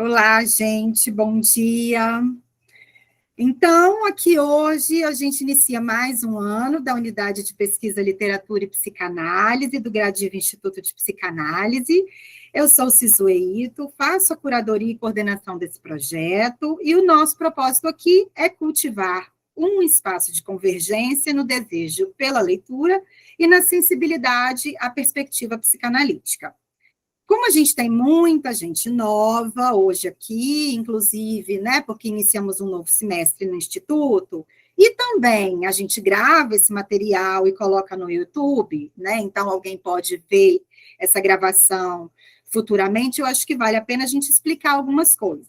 Olá, gente, bom dia. Então, aqui hoje a gente inicia mais um ano da Unidade de Pesquisa Literatura e Psicanálise do Gradiva Instituto de Psicanálise. Eu sou Cisuê Ito, faço a curadoria e coordenação desse projeto, e o nosso propósito aqui é cultivar um espaço de convergência no desejo pela leitura e na sensibilidade à perspectiva psicanalítica. Como a gente tem muita gente nova hoje aqui, inclusive, né, porque iniciamos um novo semestre no Instituto, e também a gente grava esse material e coloca no YouTube, né, então alguém pode ver essa gravação futuramente, eu acho que vale a pena a gente explicar algumas coisas.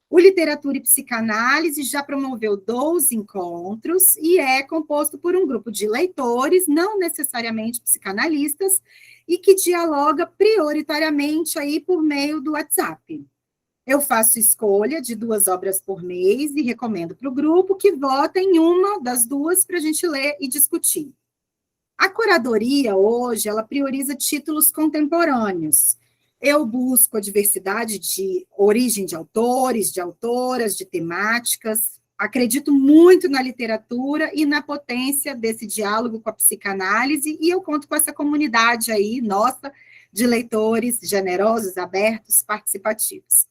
O Literatura e Psicanálise já promoveu 12 encontros e é composto por um grupo de leitores, não necessariamente psicanalistas, e que dialoga prioritariamente aí por meio do WhatsApp. Eu faço escolha de 2 obras por mês e recomendo para o grupo que vota em uma das duas para a gente ler e discutir. A curadoria, hoje, ela prioriza títulos contemporâneos. Eu busco a diversidade de origem de autores, de autoras, de temáticas. Acredito muito na literatura e na potência desse diálogo com a psicanálise, e eu conto com essa comunidade aí, nossa, de leitores generosos, abertos, participativos.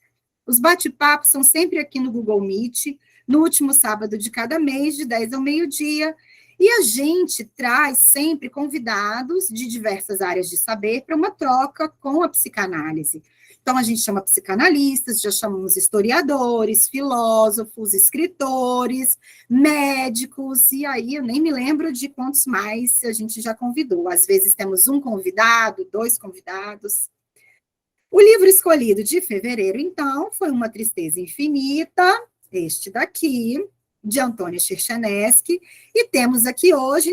Os bate-papos são sempre aqui no Google Meet, no último sábado de cada mês, de 10 ao meio-dia, e a gente traz sempre convidados de diversas áreas de saber para uma troca com a psicanálise. Então, a gente chama psicanalistas, já chamamos historiadores, filósofos, escritores, médicos, e aí eu nem me lembro de quantos mais a gente já convidou. Às vezes temos um convidado, 2 convidados. O livro escolhido de fevereiro, então, foi Uma Tristeza Infinita, este daqui, de Antônio Cherchanesky, e temos aqui hoje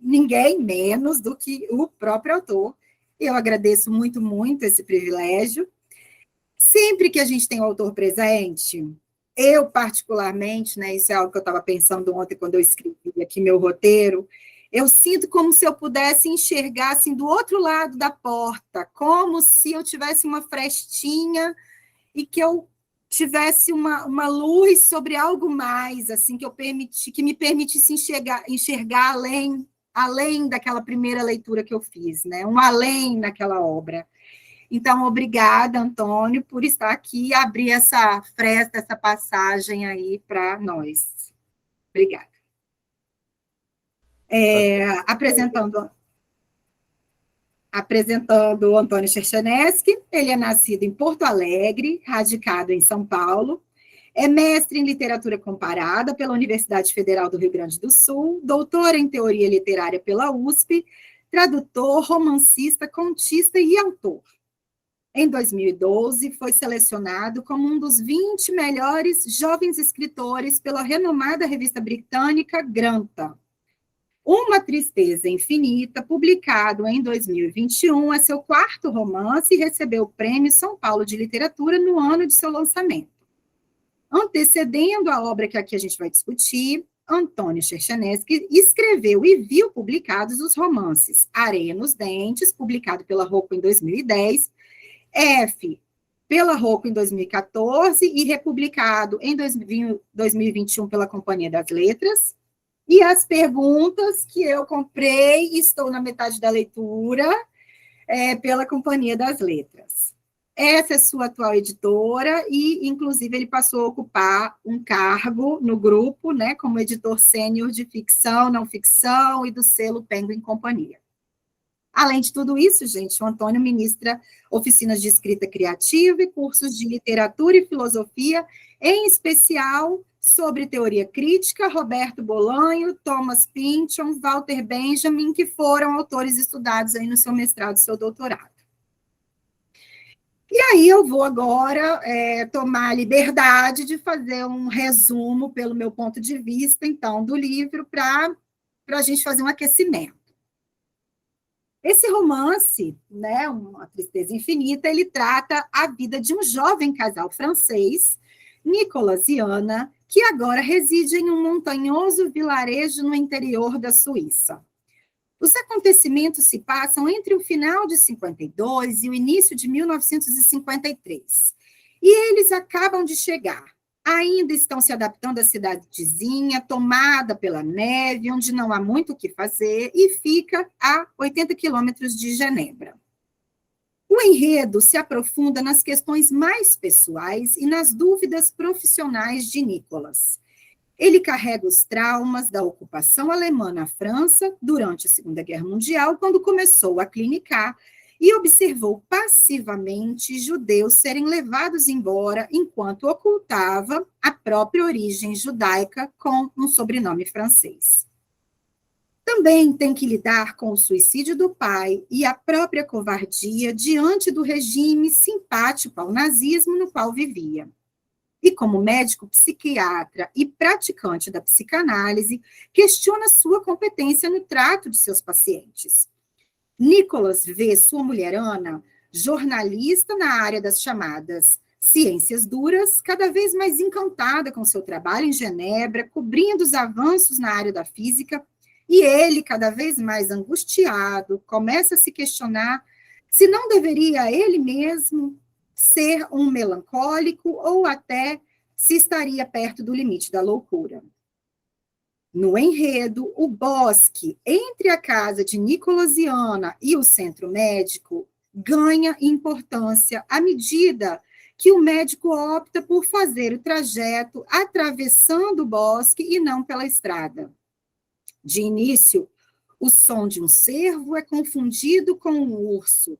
ninguém menos do que o próprio autor. Eu agradeço muito, muito esse privilégio. Sempre que a gente tem o autor presente, eu particularmente, né, isso é algo que eu estava pensando ontem quando eu escrevi aqui meu roteiro, eu sinto como se eu pudesse enxergar assim, do outro lado da porta, como se eu tivesse uma frestinha e que eu tivesse uma luz sobre algo mais, assim, que me permitisse enxergar além daquela primeira leitura que eu fiz, né? Um além naquela obra. Então, obrigada, Antônio, por estar aqui e abrir essa fresta, essa passagem aí para nós. Obrigada. Apresentando o Antônio Cherchanesky, ele é nascido em Porto Alegre, radicado em São Paulo, é mestre em literatura comparada pela Universidade Federal do Rio Grande do Sul, doutor em teoria literária pela USP, tradutor, romancista, contista e autor. Em 2012, foi selecionado como um dos 20 melhores jovens escritores pela renomada revista britânica Granta. Uma Tristeza Infinita, publicado em 2021, é seu 4º romance e recebeu o Prêmio São Paulo de Literatura no ano de seu lançamento. Antecedendo a obra que aqui a gente vai discutir, Antônio Cherchanesky escreveu e viu publicados os romances Areia nos Dentes, publicado pela Rocco em 2010, F, pela Rocco em 2014 e republicado em 2021 pela Companhia das Letras, e As Perguntas, que eu comprei e estou na metade da leitura, pela Companhia das Letras. Essa é sua atual editora e, inclusive, ele passou a ocupar um cargo no grupo, né, como editor sênior de ficção, não ficção e do selo Penguin Companhia. Além de tudo isso, gente, o Antônio ministra oficinas de escrita criativa e cursos de literatura e filosofia, em especial sobre teoria crítica, Roberto Bolanho, Thomas Pynchon, Walter Benjamin, que foram autores estudados aí no seu mestrado e seu doutorado. E aí eu vou agora tomar a liberdade de fazer um resumo, pelo meu ponto de vista, então, do livro, para a gente fazer um aquecimento. Esse romance, né, Uma Tristeza Infinita, ele trata a vida de um jovem casal francês, Nicolas e Ana, que agora reside em um montanhoso vilarejo no interior da Suíça. Os acontecimentos se passam entre o final de 52 e o início de 1953. E eles acabam de chegar. Ainda estão se adaptando à cidadezinha, tomada pela neve, onde não há muito o que fazer, e fica a 80 quilômetros de Genebra. O enredo se aprofunda nas questões mais pessoais e nas dúvidas profissionais de Nicolas. Ele carrega os traumas da ocupação alemã na França durante a Segunda Guerra Mundial, quando começou a clinicar e observou passivamente judeus serem levados embora enquanto ocultava a própria origem judaica com um sobrenome francês. Também tem que lidar com o suicídio do pai e a própria covardia diante do regime simpático ao nazismo no qual vivia. E como médico psiquiatra e praticante da psicanálise, questiona sua competência no trato de seus pacientes. Nicolas vê sua mulher Ana, jornalista na área das chamadas ciências duras, cada vez mais encantada com seu trabalho em Genebra, cobrindo os avanços na área da física, e ele, cada vez mais angustiado, começa a se questionar se não deveria ele mesmo ser um melancólico ou até se estaria perto do limite da loucura. No enredo, o bosque entre a casa de Nicolas e Ana e o centro médico ganha importância à medida que o médico opta por fazer o trajeto atravessando o bosque e não pela estrada. De início, o som de um cervo é confundido com um urso.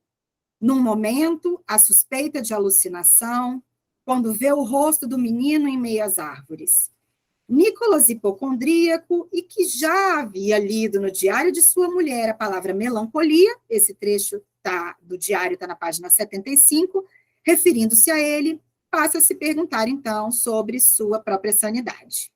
Num momento, a suspeita de alucinação, quando vê o rosto do menino em meio às árvores. Nicolas, hipocondríaco, e que já havia lido no diário de sua mulher a palavra melancolia, esse trecho do diário está na página 75, referindo-se a ele, passa a se perguntar, então, sobre sua própria sanidade.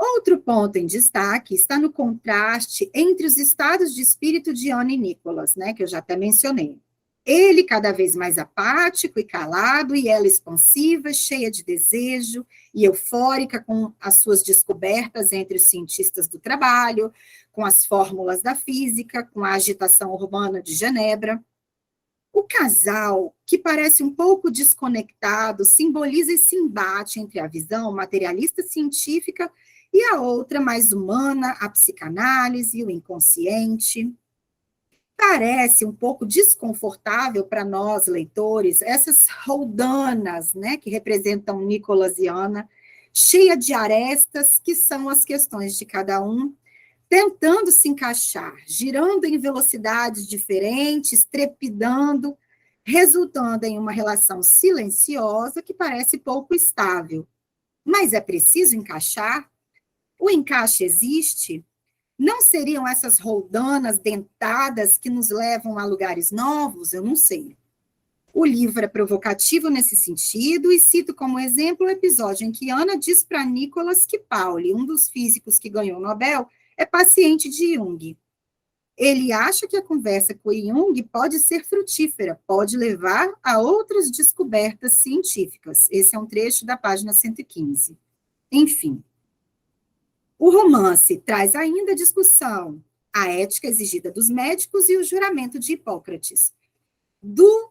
Outro ponto em destaque está no contraste entre os estados de espírito de Ana e Nicolas, né, que eu já até mencionei. Ele cada vez mais apático e calado, e ela expansiva, cheia de desejo e eufórica com as suas descobertas entre os cientistas do trabalho, com as fórmulas da física, com a agitação urbana de Genebra. O casal, que parece um pouco desconectado, simboliza esse embate entre a visão materialista científica e a outra mais humana, a psicanálise, o inconsciente. Parece um pouco desconfortável para nós, leitores, essas roldanas, né, que representam Nicolas e Ana, cheia de arestas, que são as questões de cada um, tentando se encaixar, girando em velocidades diferentes, trepidando, resultando em uma relação silenciosa que parece pouco estável. Mas é preciso encaixar? O encaixe existe? Não seriam essas roldanas dentadas que nos levam a lugares novos? Eu não sei. O livro é provocativo nesse sentido e cito como exemplo o episódio em que Ana diz para Nicolas que Pauli, um dos físicos que ganhou o Nobel, é paciente de Jung. Ele acha que a conversa com Jung pode ser frutífera, pode levar a outras descobertas científicas. Esse é um trecho da página 115. Enfim. O romance traz ainda a discussão, a ética exigida dos médicos e o juramento de Hipócrates. Do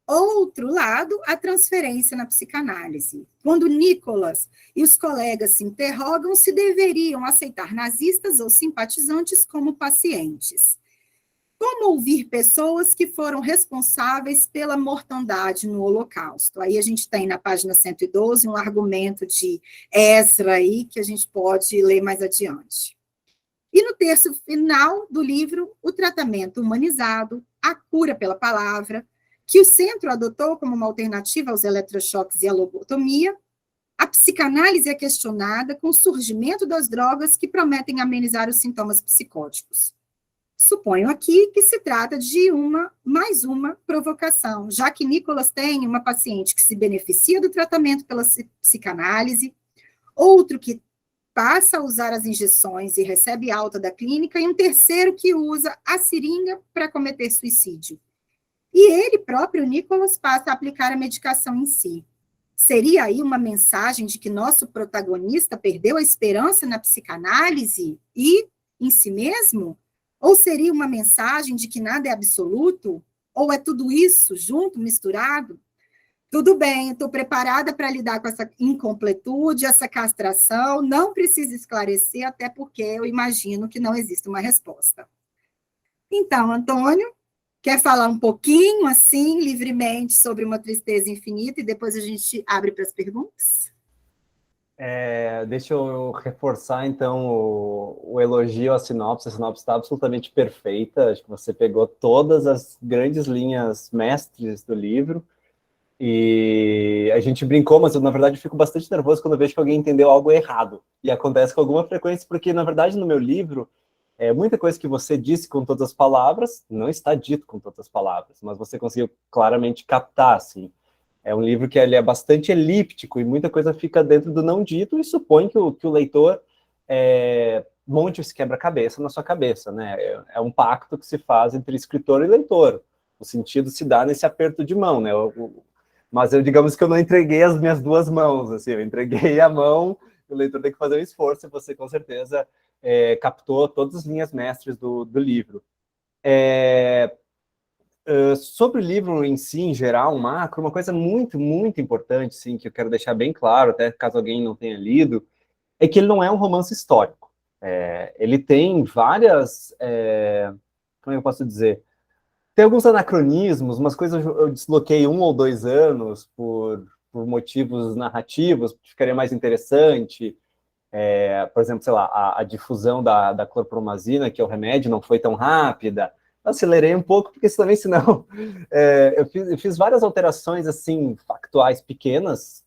outro lado, a transferência na psicanálise, quando Nicolas e os colegas se interrogam se deveriam aceitar nazistas ou simpatizantes como pacientes. Como ouvir pessoas que foram responsáveis pela mortandade no Holocausto? Aí a gente tem na página 112 um argumento de Ezra aí que a gente pode ler mais adiante. E no terço final do livro, o tratamento humanizado, a cura pela palavra, que o centro adotou como uma alternativa aos eletrochoques e à lobotomia. A psicanálise é questionada com o surgimento das drogas que prometem amenizar os sintomas psicóticos. Suponho aqui que se trata de mais uma provocação, já que Nicolas tem uma paciente que se beneficia do tratamento pela psicanálise, outro que passa a usar as injeções e recebe alta da clínica, e um terceiro que usa a seringa para cometer suicídio. E ele próprio, Nicolas, passa a aplicar a medicação em si. Seria aí uma mensagem de que nosso protagonista perdeu a esperança na psicanálise e em si mesmo? Ou seria uma mensagem de que nada é absoluto? Ou é tudo isso junto, misturado? Tudo bem, estou preparada para lidar com essa incompletude, essa castração, não precisa esclarecer, até porque eu imagino que não existe uma resposta. Então, Antônio, quer falar um pouquinho, assim, livremente, sobre Uma Tristeza Infinita, e depois a gente abre para as perguntas? Deixa eu reforçar, então, o elogio à sinopse. A sinopse está absolutamente perfeita. Acho que você pegou todas as grandes linhas mestres do livro. E a gente brincou, mas eu, na verdade, fico bastante nervoso quando eu vejo que alguém entendeu algo errado. E acontece com alguma frequência, porque, na verdade, no meu livro, muita coisa que você disse com todas as palavras não está dito com todas as palavras, mas você conseguiu claramente captar, assim. É um livro que ele é bastante elíptico e muita coisa fica dentro do não dito e supõe que o leitor monte esse quebra-cabeça na sua cabeça, né? É um pacto que se faz entre escritor e leitor. O sentido se dá nesse aperto de mão, né? Mas digamos que eu não entreguei as minhas duas mãos, assim, eu entreguei a mão, o leitor tem que fazer um esforço e você com certeza captou todas as linhas mestres do livro. Sobre o livro em si, em geral, macro, uma coisa muito, muito importante, sim, que eu quero deixar bem claro, até caso alguém não tenha lido, é que ele não é um romance histórico. Ele tem várias... como eu posso dizer? Tem alguns anacronismos, umas coisas eu desloquei 1 ou 2 anos por motivos narrativos, que ficaria mais interessante. Por exemplo, sei lá, a difusão da clorpromazina, que é o remédio, não foi tão rápida. Eu acelerei um pouco, porque também, senão... eu fiz várias alterações, assim, factuais pequenas,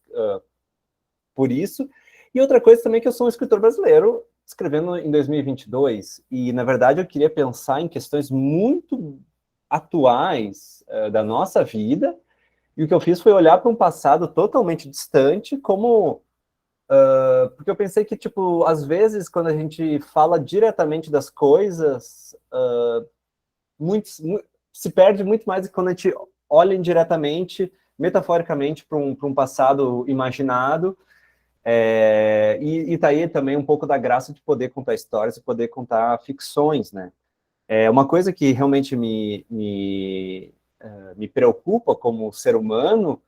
por isso. E outra coisa também é que eu sou um escritor brasileiro, escrevendo em 2022, e, na verdade, eu queria pensar em questões muito atuais da nossa vida, e o que eu fiz foi olhar para um passado totalmente distante, como... porque eu pensei que, tipo, às vezes, quando a gente fala diretamente das coisas, se perde muito mais do que quando a gente olha indiretamente, metaforicamente, para um passado imaginado, e tá aí também um pouco da graça de poder contar histórias e poder contar ficções, né? Uma coisa que realmente me preocupa como ser humano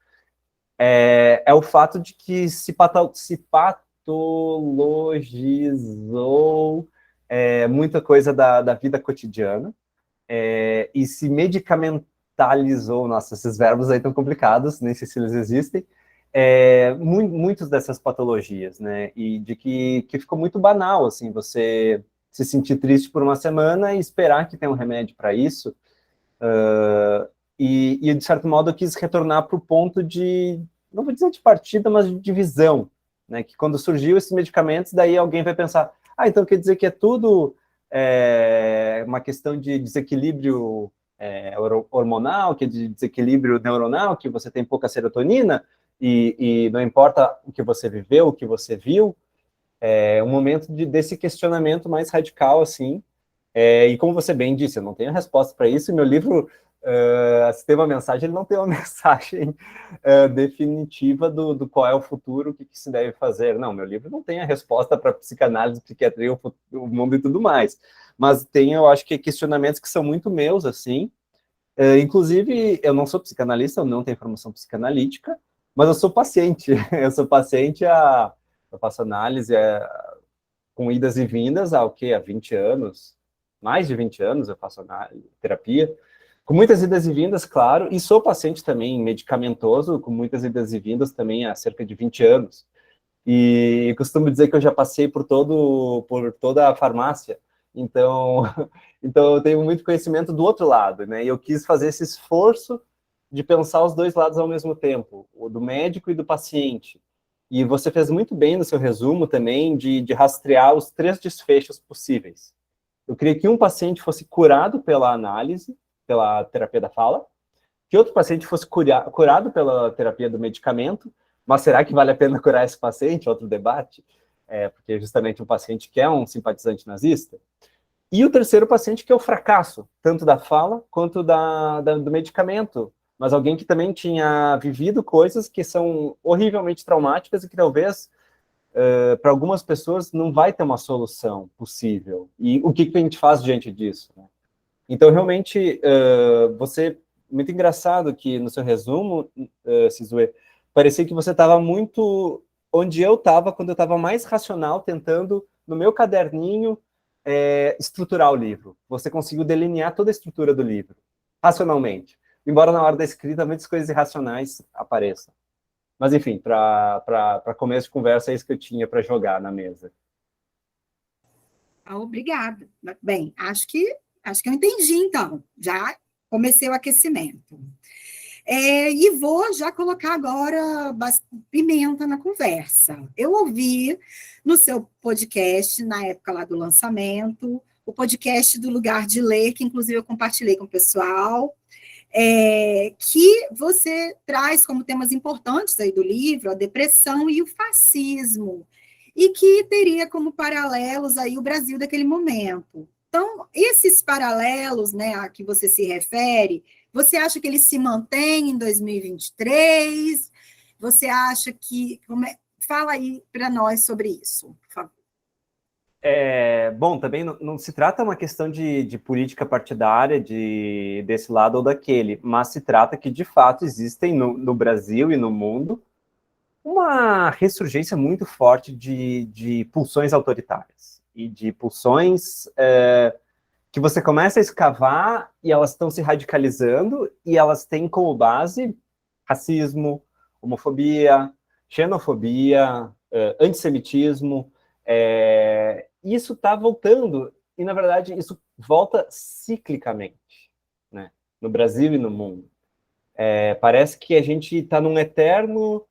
é o fato de que se patologizou muita coisa da vida cotidiana e se medicamentalizou, nossa, esses verbos aí estão complicados, nem sei se eles existem, muitas dessas patologias, né, e de que ficou muito banal, assim, você se sentir triste por uma semana e esperar que tenha um remédio para isso, e, de certo modo, eu quis retornar para o ponto de, não vou dizer de partida, mas de divisão, né? Que quando surgiu esses medicamentos, daí alguém vai pensar, então quer dizer que é tudo uma questão de desequilíbrio hormonal, que é de desequilíbrio neuronal, que você tem pouca serotonina, e não importa o que você viveu, o que você viu, um momento desse questionamento mais radical, assim, e como você bem disse, eu não tenho resposta para isso, e meu livro, se tem uma mensagem, ele não tem uma mensagem definitiva do qual é o futuro, o que se deve fazer. Não, meu livro não tem a resposta para psicanálise, psiquiatria, o mundo e tudo mais. Mas tem, eu acho que questionamentos que são muito meus, assim. Inclusive, eu não sou psicanalista, eu não tenho formação psicanalítica, mas eu sou paciente. Eu sou paciente, eu faço análise com idas e vindas há 20 anos, mais de 20 anos eu faço terapia, com muitas idas e vindas, claro, e sou paciente também medicamentoso, com muitas idas e vindas também há cerca de 20 anos. E costumo dizer que eu já passei por toda a farmácia, então, então eu tenho muito conhecimento do outro lado, né? E eu quis fazer esse esforço de pensar os dois lados ao mesmo tempo, o do médico e do paciente. E você fez muito bem no seu resumo também de rastrear os 3 desfechos possíveis. Eu queria que um paciente fosse curado pela análise, pela terapia da fala, que outro paciente fosse curado pela terapia do medicamento, mas será que vale a pena curar esse paciente? Outro debate, porque justamente um paciente que é um simpatizante nazista. E o terceiro paciente que é o fracasso, tanto da fala quanto do medicamento, mas alguém que também tinha vivido coisas que são horrivelmente traumáticas e que talvez, para algumas pessoas, não vai ter uma solução possível. E o que a gente faz diante disso, né? Então, realmente, você muito engraçado que no seu resumo, Sizue, parecia que você estava muito onde eu estava quando eu estava mais racional, tentando, no meu caderninho, estruturar o livro. Você conseguiu delinear toda a estrutura do livro, racionalmente. Embora na hora da escrita muitas coisas irracionais apareçam. Mas, enfim, para começo de conversa, é isso que eu tinha para jogar na mesa. Obrigada. Bem, acho que eu entendi, então. Já comecei o aquecimento. E vou já colocar agora pimenta na conversa. Eu ouvi no seu podcast, na época lá do lançamento, o podcast do Lugar de Ler, que inclusive eu compartilhei com o pessoal, que você traz como temas importantes aí do livro a depressão e o fascismo, e que teria como paralelos aí o Brasil daquele momento. Então, esses paralelos, né, a que você se refere, você acha que eles se mantêm em 2023? Você acha que... Fala aí para nós sobre isso, por favor. Bom, também não se trata uma questão de política partidária desse lado ou daquele, mas se trata que, de fato, existem no Brasil e no mundo uma ressurgência muito forte de pulsões autoritárias e de pulsões que você começa a escavar e elas estão se radicalizando e elas têm como base racismo, homofobia, xenofobia, antissemitismo. Isso está voltando, e na verdade isso volta ciclicamente, né? No Brasil e no mundo. Parece que a gente está num eterno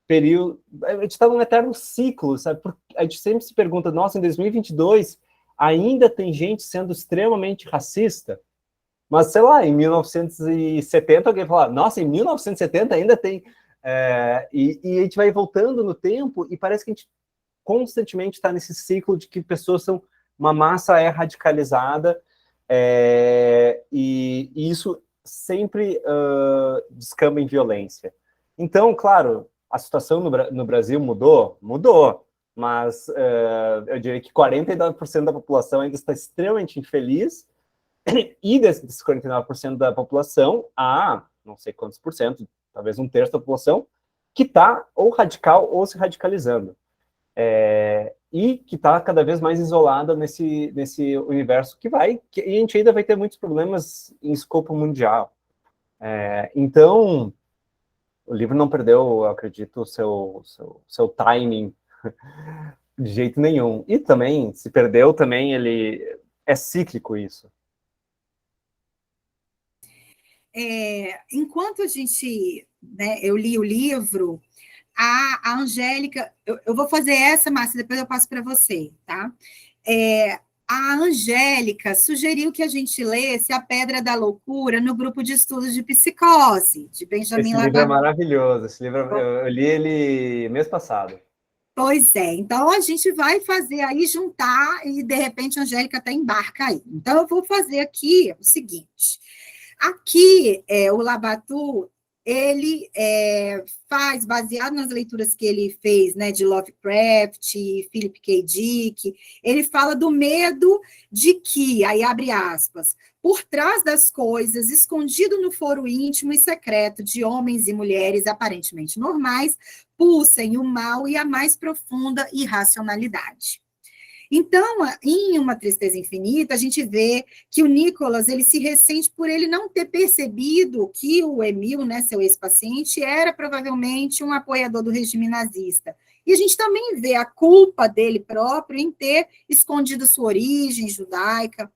período, a gente está num eterno ciclo, sabe? Porque a gente sempre se pergunta, nossa, em 2022 ainda tem gente sendo extremamente racista, mas sei lá, em 1970 alguém fala, nossa, em 1970 ainda tem, e a gente vai voltando no tempo e parece que a gente constantemente está nesse ciclo de que pessoas são, uma massa radicalizada, e isso sempre descamba em violência. Então, claro, a situação no Brasil mudou, mas eu diria que 49% da população ainda está extremamente infeliz, e desses 49% da população, há não sei quantos por cento, talvez um terço da população, que está ou radical ou se radicalizando. E que está cada vez mais isolada nesse universo e a gente ainda vai ter muitos problemas em escopo mundial. Então, o livro não perdeu, eu acredito, o seu timing de jeito nenhum. E também, se perdeu, também ele é cíclico isso. Enquanto a gente, né, eu li o livro, a Angélica, eu vou fazer essa, Márcia, depois eu passo para você, tá? A Angélica sugeriu que a gente lesse A Pedra da Loucura no grupo de estudos de psicose, de Benjamin Esse livro é Labat. maravilhoso, esse livro eu li ele mês passado. Pois é, então a gente vai fazer aí, juntar, e de repente a Angélica até embarca aí. Então eu vou fazer aqui o seguinte, aqui o Labatou, ele faz, baseado nas leituras que ele fez, né, de Lovecraft, Philip K. Dick, ele fala do medo de que, aí abre aspas, por trás das coisas, escondido no foro íntimo e secreto de homens e mulheres aparentemente normais, pulsem o mal e a mais profunda irracionalidade. Então, em Uma Tristeza Infinita, a gente vê que o Nicholas, ele se ressente por ele não ter percebido que o Emil, né, seu ex-paciente, era provavelmente um apoiador do regime nazista. E a gente também vê a culpa dele próprio em ter escondido sua origem judaica.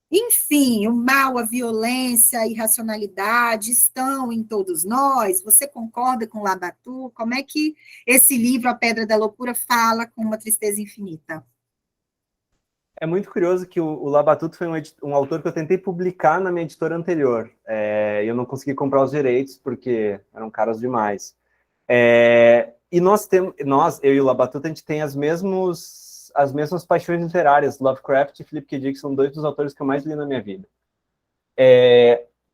Enfim, o mal, a violência, a irracionalidade estão em todos nós. Você concorda com Labatou? Como é que esse livro, A Pedra da Loucura, fala com Uma Tristeza Infinita? É muito curioso que o Labatut foi um autor que eu tentei publicar na minha editora anterior. Eu não consegui comprar os direitos, porque eram caros demais. E eu e o Labatut, a gente tem as mesmas paixões literárias. Lovecraft e Philip K. Dick são dois dos autores que eu mais li na minha vida.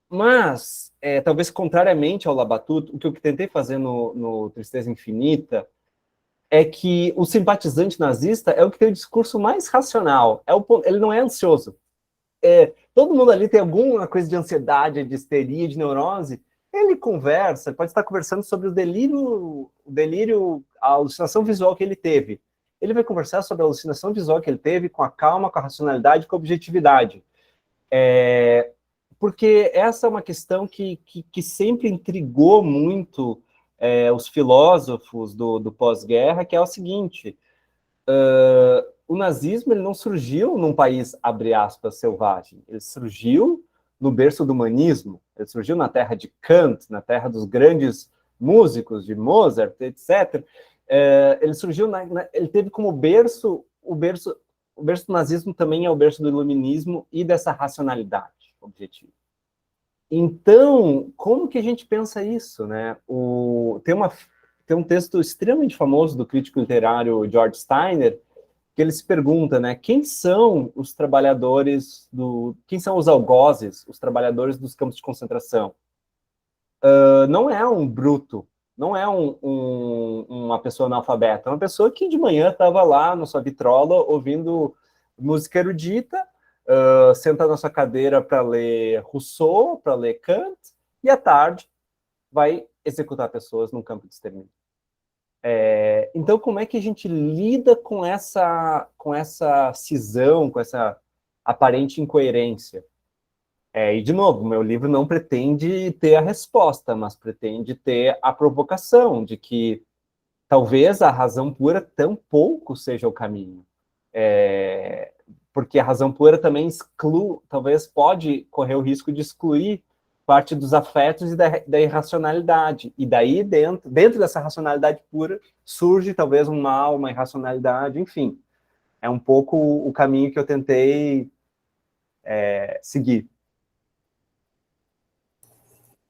Mas, talvez contrariamente ao Labatut, o que eu tentei fazer no Tristeza Infinita é que o simpatizante nazista é o que tem o discurso mais racional. Ele não é ansioso. todo mundo ali tem alguma coisa de ansiedade, de histeria, de neurose, ele conversa, pode estar conversando sobre o delírio, a alucinação visual que ele teve. Ele vai conversar sobre a alucinação visual que ele teve com a calma, com a racionalidade, com a objetividade. Porque essa é uma questão que sempre intrigou muito os filósofos do pós-guerra, que é o seguinte: o nazismo ele não surgiu num país, abre aspas, selvagem. Ele surgiu no berço do humanismo. Ele surgiu na terra de Kant, na terra dos grandes músicos, de Mozart, etc. Ele surgiu, ele teve como berço, o berço do nazismo também é o berço do iluminismo e dessa racionalidade objetiva. Então, como que a gente pensa isso, né? Tem um texto extremamente famoso do crítico literário George Steiner, que ele se pergunta, né, quem são os trabalhadores quem são os algozes, os trabalhadores dos campos de concentração? Não é um bruto, não é uma pessoa analfabeta, é uma pessoa que de manhã estava lá na sua vitrola ouvindo música erudita, senta na sua cadeira para ler Rousseau, para ler Kant, e à tarde vai executar pessoas num campo de extermínio. Então, como é que a gente lida com essa cisão, com essa aparente incoerência? E, de novo, meu livro não pretende ter a resposta, mas pretende ter a provocação de que talvez a razão pura tampouco seja o caminho. Porque a razão pura também talvez pode correr o risco de excluir parte dos afetos e da irracionalidade. E daí, dentro dessa racionalidade pura, surge talvez um mal, uma irracionalidade, enfim. É um pouco o caminho que eu tentei seguir.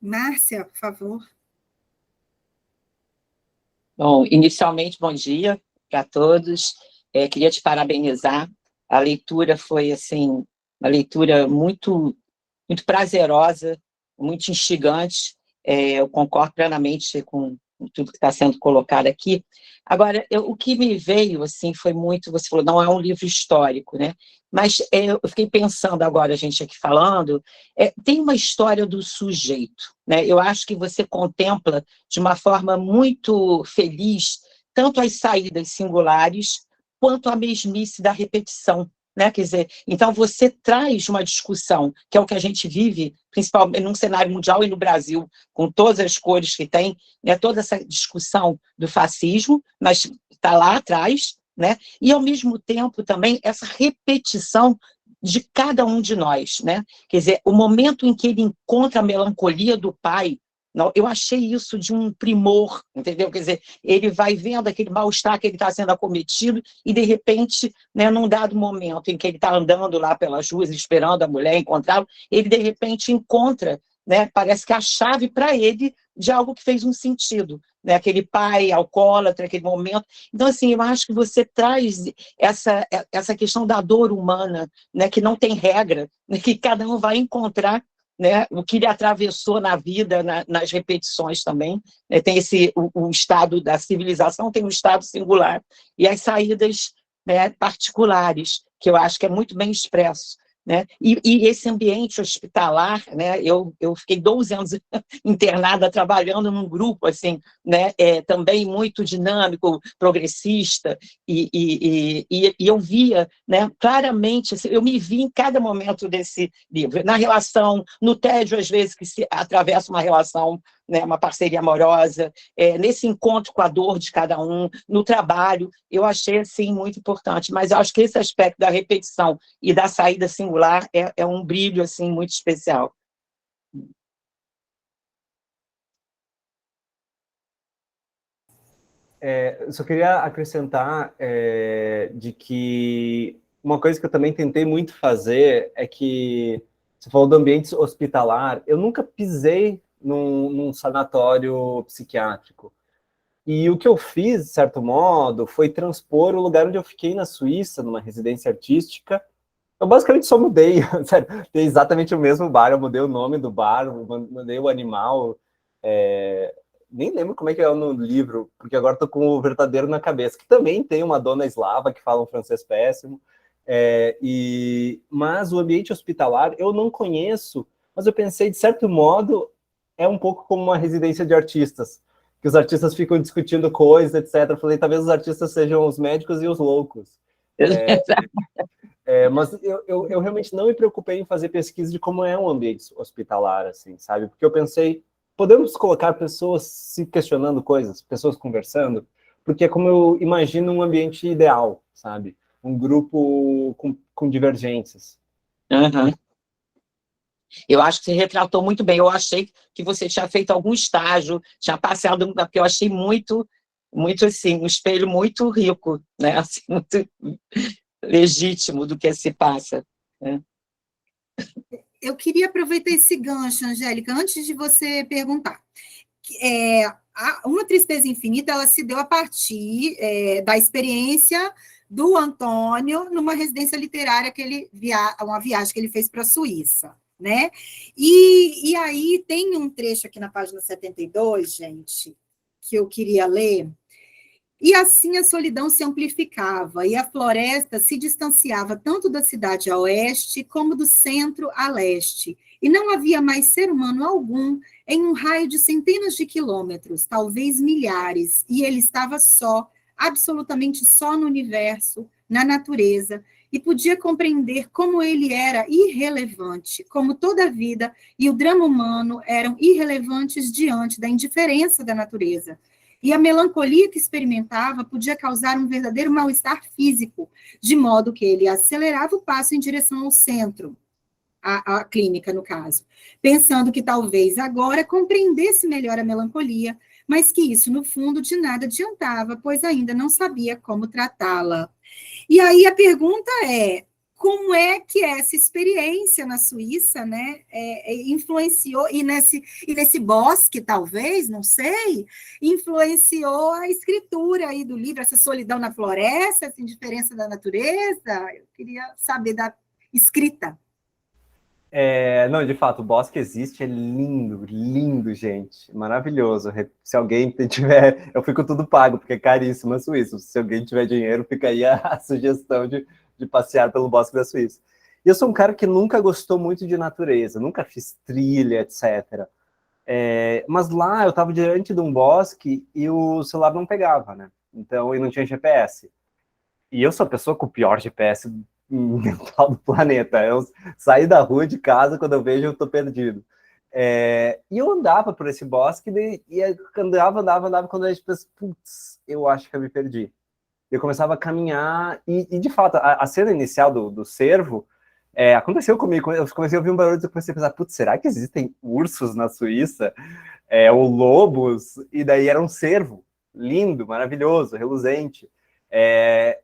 Márcia, por favor. Bom, inicialmente, bom dia para todos. Queria te parabenizar. A leitura foi, assim, uma leitura muito, muito prazerosa, muito instigante. Eu concordo plenamente com tudo que está sendo colocado aqui. Agora, o que me veio, assim, foi muito... Você falou, não é um livro histórico, né? Mas eu fiquei pensando agora, a gente aqui falando, tem uma história do sujeito, né? Eu acho que você contempla de uma forma muito feliz tanto as saídas singulares quanto a mesmice da repetição, né? Quer dizer, então você traz uma discussão, que é o que a gente vive, principalmente num cenário mundial e no Brasil, com todas as cores que tem, né? Toda essa discussão do fascismo, mas está lá atrás, né? E, ao mesmo tempo, também, essa repetição de cada um de nós, né? Quer dizer, o momento em que ele encontra a melancolia do pai, eu achei isso de um primor, entendeu? Quer dizer, ele vai vendo aquele mal-estar que ele está sendo acometido e, de repente, né, num dado momento em que ele está andando lá pelas ruas, esperando a mulher encontrá-lo, ele, de repente, encontra, né, parece que a chave para ele de algo que fez um sentido, né? Aquele pai alcoólatra, aquele momento. Então, assim, eu acho que você traz essa questão da dor humana, né, que não tem regra, né, que cada um vai encontrar, né, o que ele atravessou na vida, nas repetições também, né, tem o estado da civilização, tem um estado singular, e as saídas, né, particulares, que eu acho que é muito bem expresso, né? E esse ambiente hospitalar, né, eu fiquei 12 anos internada, trabalhando num grupo assim, né, também muito dinâmico, progressista, e eu via, né, claramente, assim, eu me vi em cada momento desse livro, na relação, no tédio, às vezes, que se atravessa uma relação, né, uma parceria amorosa, nesse encontro com a dor de cada um, no trabalho, eu achei assim, muito importante, mas eu acho que esse aspecto da repetição e da saída singular é um brilho assim, muito especial. Eu só queria acrescentar de que uma coisa que eu também tentei muito fazer é que, você falou do ambiente hospitalar, eu nunca pisei num sanatório psiquiátrico. E o que eu fiz, de certo modo, foi transpor o lugar onde eu fiquei na Suíça, numa residência artística. Eu basicamente só mudei, sério, tem exatamente o mesmo bar, eu mudei o nome do bar, mudei o animal, nem lembro como é que é no livro, porque agora estou com o verdadeiro na cabeça, que também tem uma dona eslava que fala um francês péssimo, Mas o ambiente hospitalar eu não conheço, mas eu pensei, de certo modo, é um pouco como uma residência de artistas, que os artistas ficam discutindo coisas, etc. Eu falei, talvez os artistas sejam os médicos e os loucos. Mas eu realmente não me preocupei em fazer pesquisa de como é um ambiente hospitalar, assim, sabe? Porque eu pensei, podemos colocar pessoas se questionando coisas, pessoas conversando, porque é como eu imagino um ambiente ideal, sabe? Um grupo com divergências. Uhum. Eu acho que você retratou muito bem. Eu achei que você tinha feito algum estágio, tinha passado, porque eu achei muito, muito assim, um espelho muito rico, né? Assim, muito legítimo do que se passa, né? Eu queria aproveitar esse gancho, Angélica, antes de você perguntar. Uma Tristeza Infinita, ela se deu a partir da experiência do Antônio numa residência literária uma viagem que ele fez para a Suíça, né? E aí tem um trecho aqui na página 72, gente, que eu queria ler. E assim a solidão se amplificava, e a floresta se distanciava tanto da cidade a oeste, como do centro a leste, e não havia mais ser humano algum em um raio de centenas de quilômetros, talvez milhares, e ele estava só, absolutamente só no universo, na natureza, e podia compreender como ele era irrelevante, como toda a vida e o drama humano eram irrelevantes diante da indiferença da natureza. E a melancolia que experimentava podia causar um verdadeiro mal-estar físico, de modo que ele acelerava o passo em direção ao centro, a clínica, no caso, pensando que talvez agora compreendesse melhor a melancolia, mas que isso, no fundo, de nada adiantava, pois ainda não sabia como tratá-la. E aí a pergunta é, como é que essa experiência na Suíça, né, influenciou, e nesse bosque, talvez, não sei, influenciou a escritura aí do livro, essa solidão na floresta, essa indiferença da natureza? Eu queria saber da escrita. Não, de fato, o bosque existe, é lindo, lindo, gente, maravilhoso. Se alguém tiver, eu fico tudo pago, porque é caríssimo a Suíça. Se alguém tiver dinheiro, fica aí a sugestão de passear pelo bosque da Suíça. E eu sou um cara que nunca gostou muito de natureza, nunca fiz trilha, etc. Mas lá eu estava diante de um bosque e o celular não pegava, né? Então, e não tinha GPS. E eu sou a pessoa com o pior GPS mental do planeta. Eu saí da rua de casa, quando eu vejo, eu tô perdido. E eu andava por esse bosque, e andava, quando eu pensei, putz, eu acho que eu me perdi. Eu começava a caminhar, e de fato, a cena inicial do cervo, aconteceu comigo. Eu comecei a ouvir um barulho, e comecei a pensar, putz, será que existem ursos na Suíça? Ou lobos? E daí era um cervo, lindo, maravilhoso, reluzente.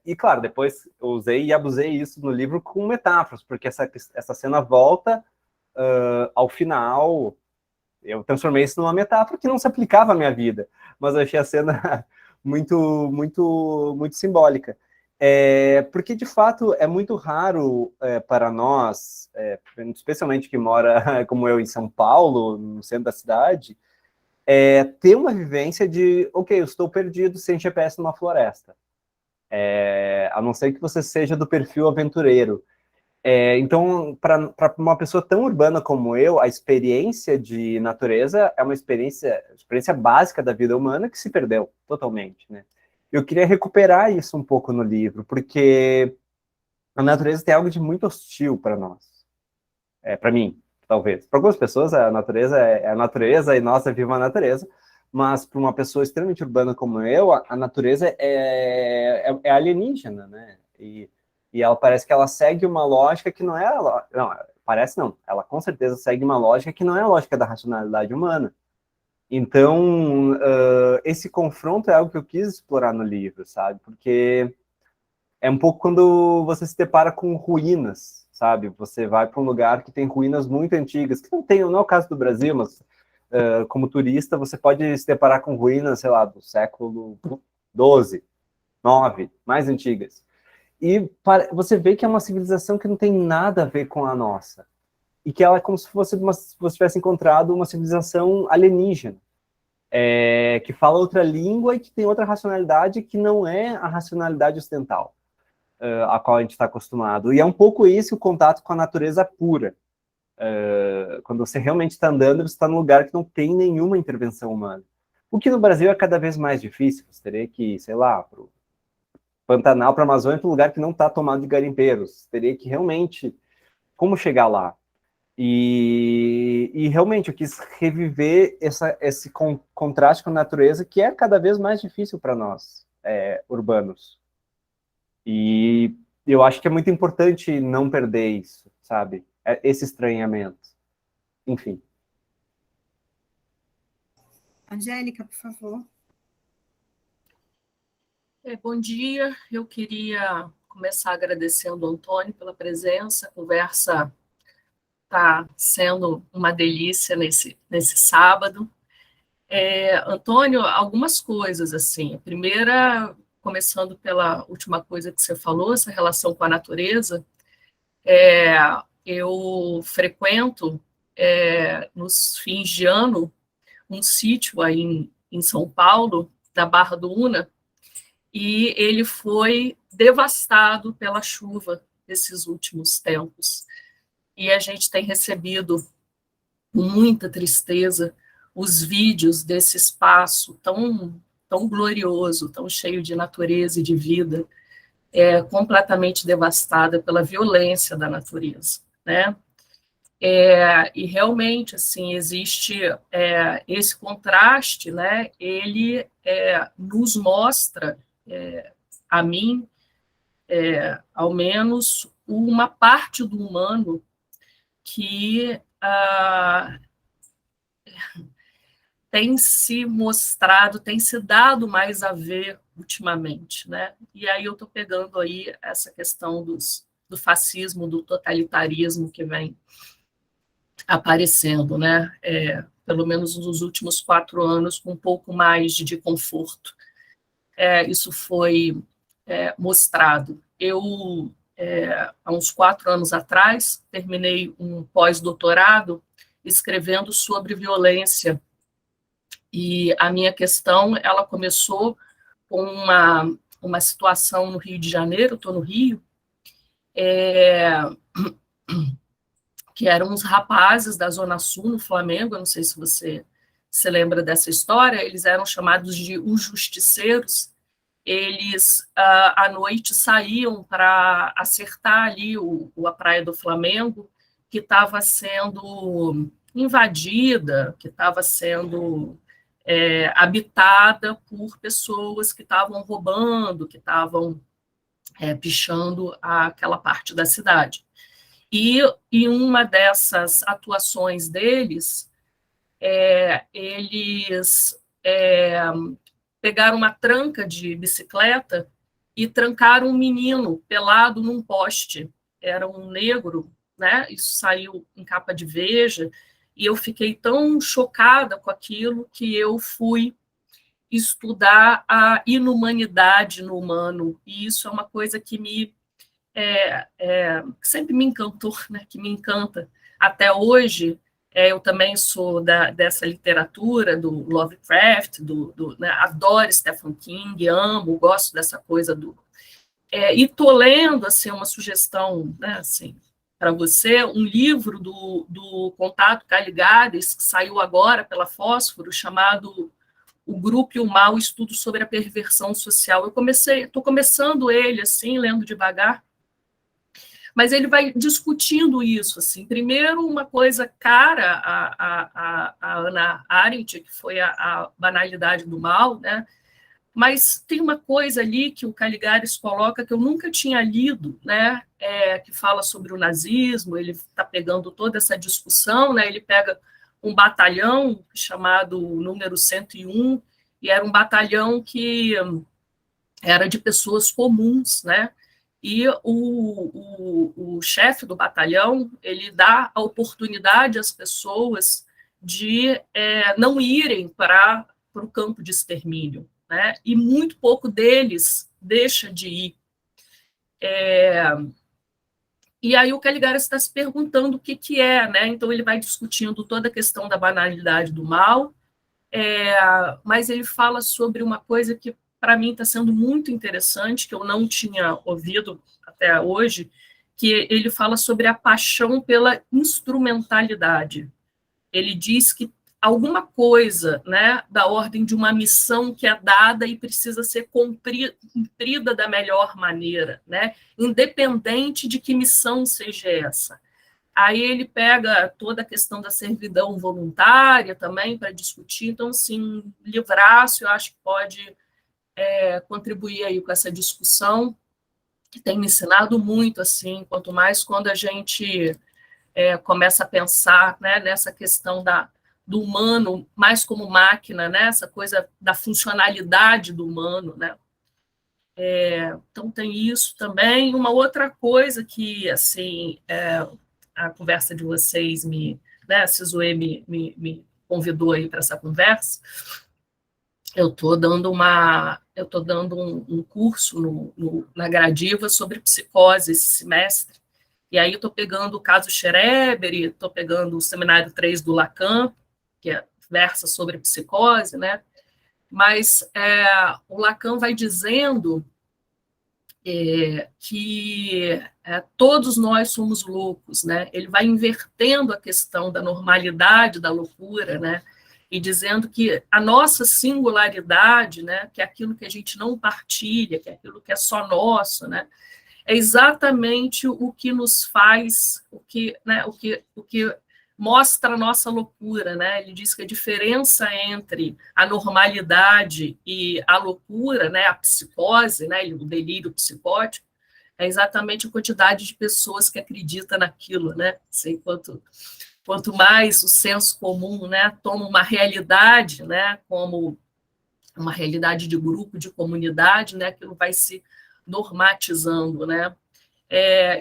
E claro, depois eu usei e abusei isso no livro com metáforas, porque essa cena volta ao final. Eu transformei isso numa metáfora que não se aplicava à minha vida, mas eu achei a cena muito, muito, muito simbólica. Porque, de fato, é muito raro para nós, especialmente que mora, como eu, em São Paulo, no centro da cidade, ter uma vivência de, ok, eu estou perdido sem GPS numa floresta. A não ser que você seja do perfil aventureiro. Então, para uma pessoa tão urbana como eu, a experiência de natureza é uma experiência básica da vida humana que se perdeu totalmente, né? Eu queria recuperar isso um pouco no livro, porque a natureza tem algo de muito hostil para nós. Para mim, talvez. Para algumas pessoas, a natureza é a natureza e nós vivemos a natureza, mas para uma pessoa extremamente urbana como eu, a natureza é alienígena, né? E ela parece que ela segue uma lógica que não é... Não, parece não. Ela com certeza segue uma lógica que não é a lógica da racionalidade humana. Então, esse confronto é algo que eu quis explorar no livro, sabe? Porque é um pouco quando você se depara com ruínas, sabe? Você vai para um lugar que tem ruínas muito antigas, que não é o caso do Brasil, mas como turista você pode se deparar com ruínas, sei lá, do século XII, IX, mais antigas. E você vê que é uma civilização que não tem nada a ver com a nossa. E que ela é como se você tivesse encontrado uma civilização alienígena, que fala outra língua e que tem outra racionalidade que não é a racionalidade ocidental. a qual a gente está acostumado. E é um pouco isso o contato com a natureza pura. Quando você realmente está andando, você está num lugar que não tem nenhuma intervenção humana. O que no Brasil é cada vez mais difícil. Você teria que ir, sei lá, para o Pantanal, para a Amazônia, para um lugar que não está tomado de garimpeiros. Você teria que realmente... Como chegar lá? E realmente eu quis reviver esse contraste com a natureza, que é cada vez mais difícil para nós, urbanos. E eu acho que é muito importante não perder isso, sabe? Esse estranhamento. Enfim. Angélica, por favor. Bom dia, eu queria começar agradecendo ao Antônio pela presença, a conversa está sendo uma delícia nesse sábado. Antônio, algumas coisas, assim, a primeira, começando pela última coisa que você falou, essa relação com a natureza, eu frequento, nos fins de ano, um sítio aí em São Paulo, da Barra do Una, e ele foi devastado pela chuva nesses últimos tempos. E a gente tem recebido com muita tristeza os vídeos desse espaço tão glorioso, tão cheio de natureza e de vida, completamente devastada pela violência da natureza, né? E realmente, assim, existe esse contraste, né? Ele nos mostra, a mim, ao menos, uma parte do humano que tem se mostrado, tem se dado mais a ver ultimamente, né? E aí eu estou pegando aí essa questão do fascismo, do totalitarismo que vem aparecendo, né? Pelo menos nos últimos 4 anos, com um pouco mais de conforto. Isso foi mostrado. Eu, há uns 4 anos atrás, terminei um pós-doutorado escrevendo sobre violência. E a minha questão, ela começou com uma situação no Rio de Janeiro, estou no Rio, que eram uns rapazes da Zona Sul, no Flamengo, eu não sei se você se lembra dessa história, eles eram chamados de os justiceiros. Eles, à noite, saíam para acertar ali a Praia do Flamengo, que estava sendo invadida, que estava sendo habitada por pessoas que estavam roubando, que estavam pichando aquela parte da cidade. E em uma dessas atuações deles, eles pegaram uma tranca de bicicleta e trancaram um menino pelado num poste. Era um negro, né? Isso saiu em capa de Veja, e eu fiquei tão chocada com aquilo que eu fui estudar a inumanidade no humano, e isso é uma coisa que sempre me encantou, né? Que me encanta até hoje. Eu também sou dessa literatura, do Lovecraft, né, adoro Stephen King, amo, gosto dessa coisa e estou lendo, assim, uma sugestão, né, assim, para você, um livro do Contato Caligares, que saiu agora pela Fósforo, chamado O Grupo e o Mal, Estudo sobre a Perversão Social. Estou começando ele, assim, lendo devagar, mas ele vai discutindo isso, assim. Primeiro, uma coisa cara a Hannah Arendt, que foi a banalidade do mal, né? Mas tem uma coisa ali que o Caligares coloca que eu nunca tinha lido, né? Que fala sobre o nazismo. Ele está pegando toda essa discussão, né? Ele pega um batalhão chamado Número 101, e era um batalhão que era de pessoas comuns, né? E o chefe do batalhão, ele dá a oportunidade às pessoas de não irem para o campo de extermínio, né? E muito pouco deles deixa de ir. E aí o Caligares está se perguntando o que é, né? Então ele vai discutindo toda a questão da banalidade do mal, mas ele fala sobre uma coisa que, para mim, está sendo muito interessante, que eu não tinha ouvido até hoje, que ele fala sobre a paixão pela instrumentalidade. Ele diz que alguma coisa, né, da ordem de uma missão que é dada e precisa ser cumprida da melhor maneira, né, independente de que missão seja essa. Aí ele pega toda a questão da servidão voluntária também para discutir. Então, assim, um livraço, eu acho que pode contribuir aí com essa discussão, que tem me ensinado muito, assim, quanto mais quando a gente começa a pensar, né, nessa questão do humano mais como máquina, né, essa coisa da funcionalidade do humano, né. Então, tem isso também. Uma outra coisa que, assim, a conversa de vocês né, a Sizoe me convidou aí para essa conversa. Eu estou dando um curso na Gradiva sobre psicose esse semestre, e aí eu estou pegando o caso Schreber, estou pegando o seminário 3 do Lacan, que versa sobre psicose, né? Mas o Lacan vai dizendo que todos nós somos loucos, né? Ele vai invertendo a questão da normalidade da loucura, né? E dizendo que a nossa singularidade, né, que é aquilo que a gente não partilha, que é aquilo que é só nosso, né, é exatamente o que nos faz, o que mostra a nossa loucura, né? Ele diz que a diferença entre a normalidade e a loucura, né, a psicose, né, o delírio psicótico, é exatamente a quantidade de pessoas que acreditam naquilo, né? Assim, quanto mais o senso comum, né, toma uma realidade, né, como uma realidade de grupo, de comunidade, né, aquilo vai se normatizando, né?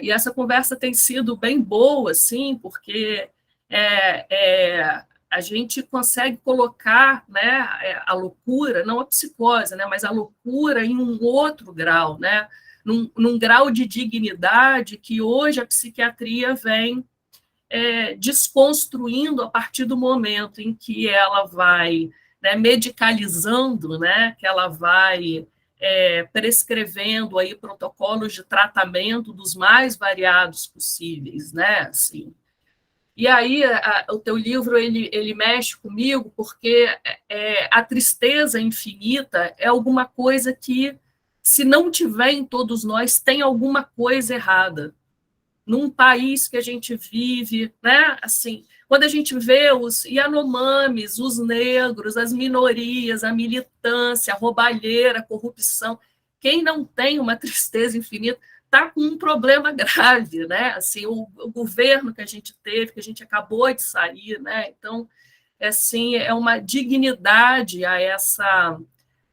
E essa conversa tem sido bem boa, assim, porque a gente consegue colocar, né, a loucura, não a psicose, né, mas a loucura em um outro grau, né, num grau de dignidade que hoje a psiquiatria vem desconstruindo a partir do momento em que ela vai, né, medicalizando, né, que ela vai prescrevendo aí protocolos de tratamento dos mais variados possíveis, né, assim. E aí o teu livro ele mexe comigo porque a tristeza infinita é alguma coisa que, se não tiver em todos nós, tem alguma coisa errada. Num país que a gente vive, né? Assim, quando a gente vê os Yanomamis, os negros, as minorias, a militância, a roubalheira, a corrupção, quem não tem uma tristeza infinita está com um problema grave, né? Assim, o governo que a gente teve, que a gente acabou de sair, né? Então, assim, é uma dignidade a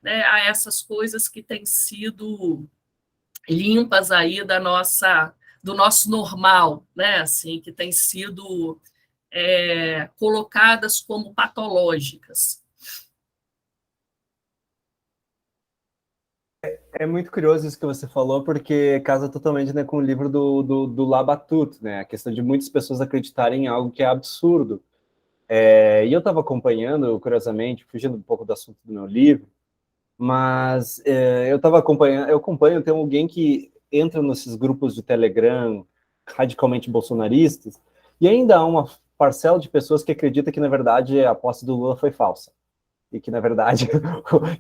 né, a essas coisas que têm sido limpas aí do nosso normal, né? Assim, que têm sido colocadas como patológicas. É muito curioso isso que você falou, porque casa totalmente, né, com o livro do Labatut, né, a questão de muitas pessoas acreditarem em algo que é absurdo. E eu estava acompanhando, curiosamente, fugindo um pouco do assunto do meu livro, mas eu estava acompanhando, tem alguém que entra nesses grupos de Telegram radicalmente bolsonaristas, e ainda há uma parcela de pessoas que acredita que, na verdade, a posse do Lula foi falsa. E que, na verdade,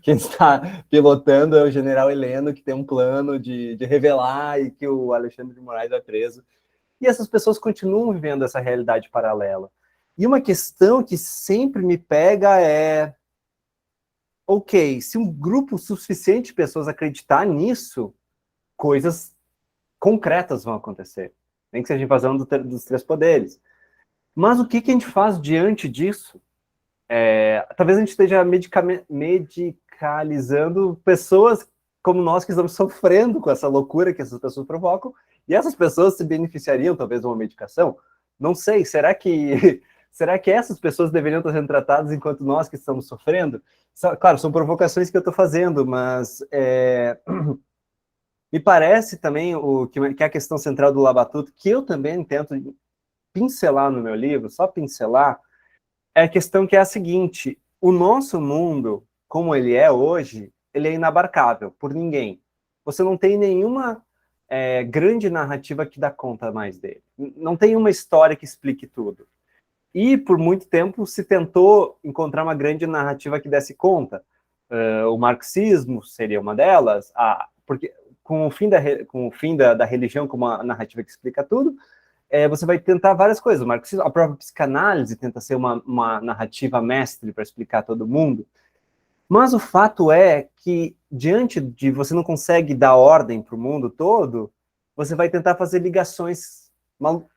quem está pilotando é o general Heleno, que tem um plano de revelar e que o Alexandre de Moraes vai preso. E essas pessoas continuam vivendo essa realidade paralela. E uma questão que sempre me pega é: ok, se um grupo suficiente de pessoas acreditar nisso, coisas concretas vão acontecer. Nem que seja invasão dos três poderes. Mas o que a gente faz diante disso? Talvez a gente esteja medicalizando pessoas como nós que estamos sofrendo com essa loucura que essas pessoas provocam, e essas pessoas se beneficiariam talvez de uma medicação? Não sei, será que essas pessoas deveriam estar sendo tratadas enquanto nós que estamos sofrendo? Claro, são provocações que eu estou fazendo, mas me parece também que é a questão central do Labatut, que eu também tento pincelar no meu livro, só pincelar, é a questão que é a seguinte: o nosso mundo, como ele é hoje, ele é inabarcável por ninguém. Você não tem nenhuma grande narrativa que dá conta mais dele. Não tem uma história que explique tudo. E, por muito tempo, se tentou encontrar uma grande narrativa que desse conta. O marxismo seria uma delas, porque com o fim da religião como uma narrativa que explica tudo, você vai tentar várias coisas. O marxismo, a própria psicanálise tenta ser uma narrativa mestre para explicar todo mundo. Mas o fato é que, diante de você não consegue dar ordem para o mundo todo, você vai tentar fazer ligações,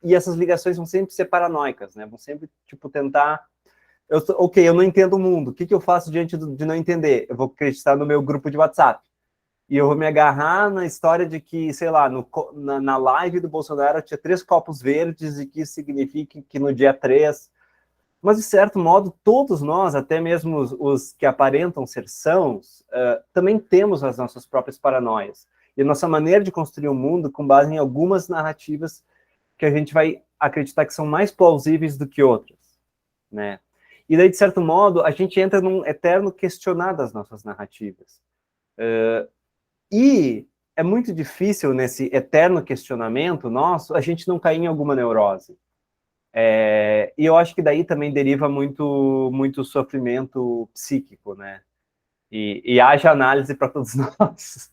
e essas ligações vão sempre ser paranoicas, né? Vão sempre, tentar... eu não entendo o mundo, o que eu faço diante de não entender? Eu vou acreditar no meu grupo de WhatsApp, e eu vou me agarrar na história de que, sei lá, na live do Bolsonaro tinha 3 copos verdes, e que isso significa que no dia 3... Mas, de certo modo, todos nós, até mesmo os que aparentam ser sãos, também temos as nossas próprias paranoias. E a nossa maneira de construir o mundo com base em algumas narrativas que a gente vai acreditar que são mais plausíveis do que outras, né? E daí, de certo modo, a gente entra num eterno questionar das nossas narrativas. E é muito difícil, nesse eterno questionamento nosso, a gente não cair em alguma neurose. E eu acho que daí também deriva muito sofrimento psíquico, né? E haja análise para todos nós.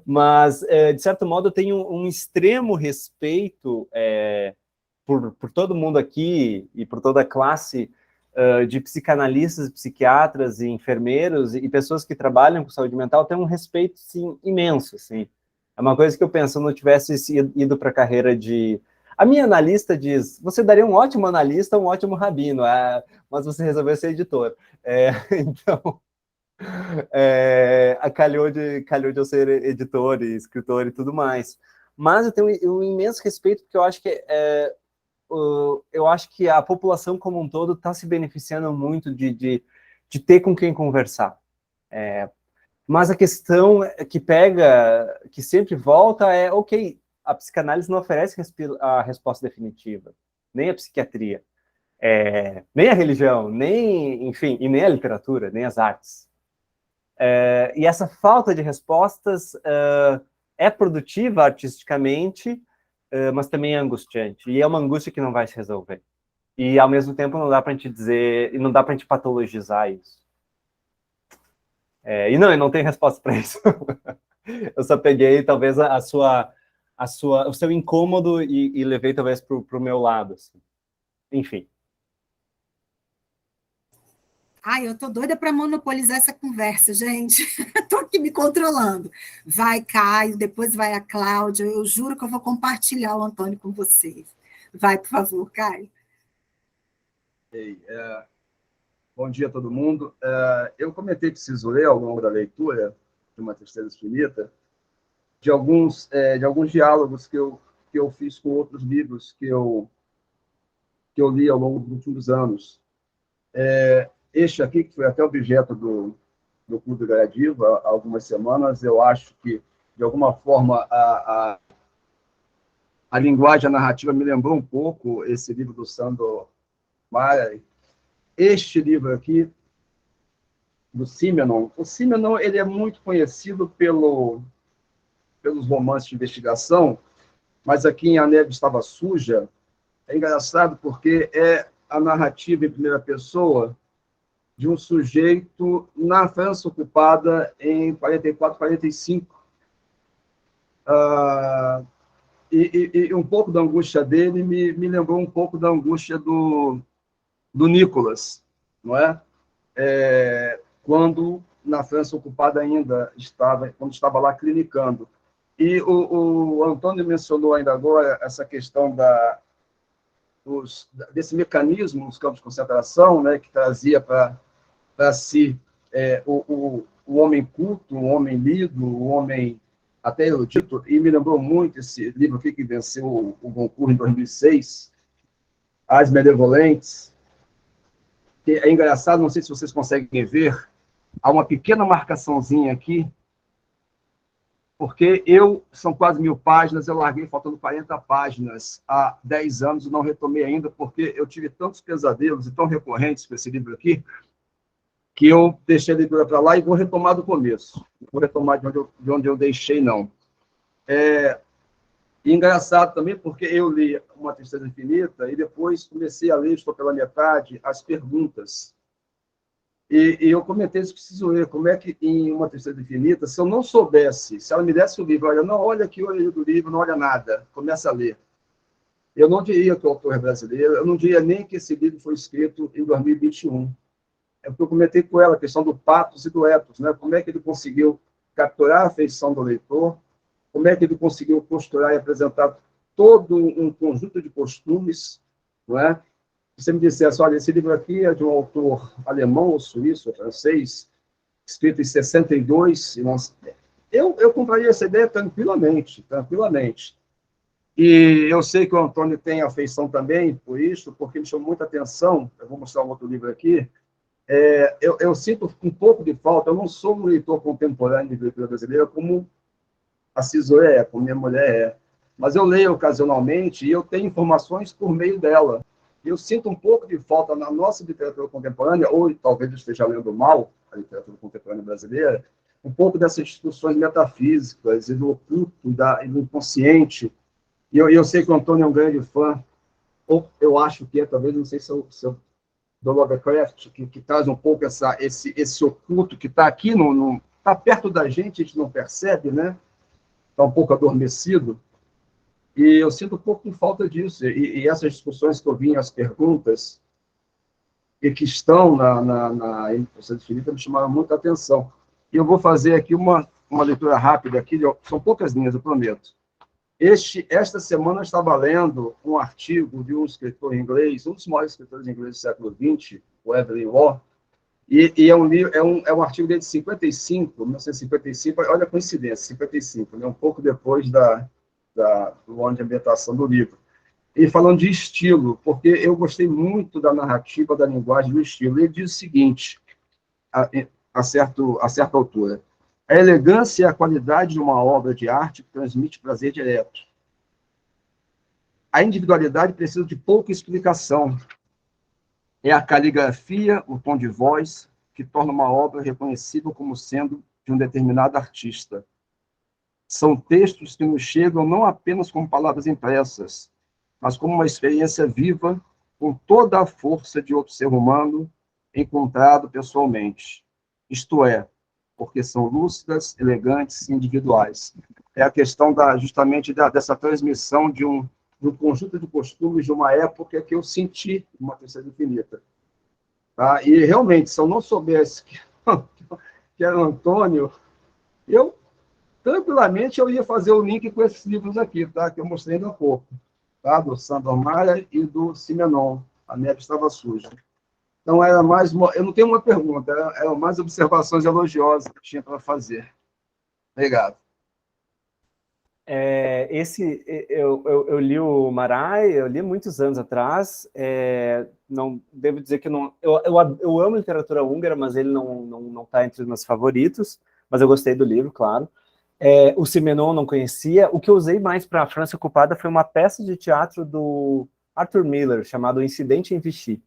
Mas, de certo modo, eu tenho um extremo respeito por todo mundo aqui e por toda a classe de psicanalistas, psiquiatras e enfermeiros e pessoas que trabalham com saúde mental. Tenho um respeito, sim, imenso, assim. É uma coisa que eu penso, se eu não tivesse ido para a carreira de... A minha analista diz, você daria um ótimo analista, um ótimo rabino, mas você resolveu ser editor. Então, calhou de eu ser editor e escritor e tudo mais. Mas eu tenho um imenso respeito, porque eu acho que a população como um todo está se beneficiando muito de ter com quem conversar. Mas a questão que sempre volta ok, a psicanálise não oferece a resposta definitiva, nem a psiquiatria, nem a religião, enfim, e nem a literatura, nem as artes. E essa falta de respostas é produtiva artisticamente, mas também é angustiante, e é uma angústia que não vai se resolver. E, ao mesmo tempo, não dá para a gente dizer, e não dá para a gente patologizar isso. E não tenho resposta para isso. Eu só peguei, talvez, o seu incômodo e levei, talvez, para o meu lado. Assim. Enfim. Ai, eu tô doida para monopolizar essa conversa, gente. Tô aqui me controlando. Vai, Caio, depois vai a Cláudia. Eu juro que eu vou compartilhar o Antônio com vocês. Vai, por favor, Caio. Bom dia a todo mundo. Eu comentei, preciso ler, ao longo da leitura de Uma Tristeza Infinita, de alguns diálogos que eu fiz com outros livros que eu li ao longo dos últimos anos. Este aqui, que foi até objeto do Clube Gradivo há algumas semanas, eu acho que, de alguma forma, a linguagem, a narrativa me lembrou um pouco esse livro do Sandor Mare. Este livro aqui, do Simenon, o Simenon ele é muito conhecido pelos romances de investigação, mas aqui em A Neve Estava Suja, é engraçado porque é a narrativa em primeira pessoa de um sujeito na França ocupada em 44, 45. E um pouco da angústia dele me lembrou um pouco da angústia do Nicolas, não é? Quando na França ocupada ainda quando estava lá clinicando. E o Antônio mencionou ainda agora essa questão desse mecanismo nos campos de concentração, né, que trazia para si o homem culto, o homem lido, o homem até erudito, e me lembrou muito esse livro aqui que venceu o Goncourt em 2006, As Malevolentes, que é engraçado, não sei se vocês conseguem ver, há uma pequena marcaçãozinha aqui, porque são quase 1000 páginas, eu larguei faltando 40 páginas há 10 anos e não retomei ainda, porque eu tive tantos pesadelos e tão recorrentes com esse livro aqui, que eu deixei a leitura para lá e vou retomar do começo. Não vou retomar de onde eu deixei, não. E engraçado também, porque eu li Uma Tristeza Infinita e depois comecei a ler, estou pela metade, as perguntas. E eu comentei isso, preciso ler, como é que em Uma Tristeza Infinita, se eu não soubesse, se ela me desse o livro, olha, não, olha aqui o livro do livro, não olha nada, começa a ler. Eu não diria que o autor é brasileiro, eu não diria nem que esse livro foi escrito em 2021. É porque eu comentei com ela a questão do pathos e do ethos, né? Como é que ele conseguiu capturar a afeição do leitor, como é que ele conseguiu costurar e apresentar todo um conjunto de costumes, não é? Se você me dissesse, olha, esse livro aqui é de um autor alemão ou suíço, ou francês, escrito em 62, eu compraria essa ideia tranquilamente, tranquilamente. E eu sei que o Antônio tem afeição também por isso, porque me chamou muita atenção, eu vou mostrar um outro livro aqui, eu sinto um pouco de falta, eu não sou um leitor contemporâneo de literatura brasileira como a Cisoé é, como minha mulher é, mas eu leio ocasionalmente e eu tenho informações por meio dela. Eu sinto um pouco de falta na nossa literatura contemporânea, ou talvez eu esteja lendo mal a literatura contemporânea brasileira, um pouco dessas discussões metafísicas e do oculto e do inconsciente. E eu sei que o Antônio é um grande fã, ou eu acho que é, talvez, não sei se eu do Lovecraft, que traz um pouco esse oculto que está aqui, está perto da gente, a gente não percebe, né? Está um pouco adormecido. E eu sinto um pouco de falta disso. E essas discussões que eu vi, as perguntas, e que estão na Impressão Infinita, me chamaram muita atenção. E eu vou fazer aqui uma leitura rápida, aqui, são poucas linhas, eu prometo. Esta semana eu estava lendo um artigo de um escritor inglês, um dos maiores escritores ingleses do século XX, o Evelyn Waugh, e é um artigo dele de 1955, olha a coincidência, 55, né, um pouco depois do ano de ambientação do livro. E falando de estilo, porque eu gostei muito da narrativa, da linguagem, do estilo. Ele diz o seguinte, a certa altura: a elegância e a qualidade de uma obra de arte transmite prazer direto. A individualidade precisa de pouca explicação. É a caligrafia, o tom de voz, que torna uma obra reconhecível como sendo de um determinado artista. São textos que nos chegam não apenas como palavras impressas, mas como uma experiência viva, com toda a força de outro ser humano encontrado pessoalmente. Isto é, porque são lúcidas, elegantes e individuais. É a questão justamente dessa transmissão de um conjunto de costumes de uma época que eu senti Uma Tristeza Infinita. Tá? E, realmente, se eu não soubesse que era o Antônio, eu, tranquilamente, eu ia fazer o link com esses livros aqui, tá? Que eu mostrei ainda há pouco, tá? Do Sandor Maia e do Simenon, A Neve Estava Suja. Então, era mais eu não tenho uma pergunta, eram mais observações elogiosas que eu tinha para fazer. Obrigado. Eu li o Marais, eu li muitos anos atrás, não devo dizer que eu amo literatura húngara, mas ele não está entre os meus favoritos, mas eu gostei do livro, claro. O Simenon não conhecia. O que eu usei mais para a França Ocupada foi uma peça de teatro do Arthur Miller, chamado Incidente em Vichy.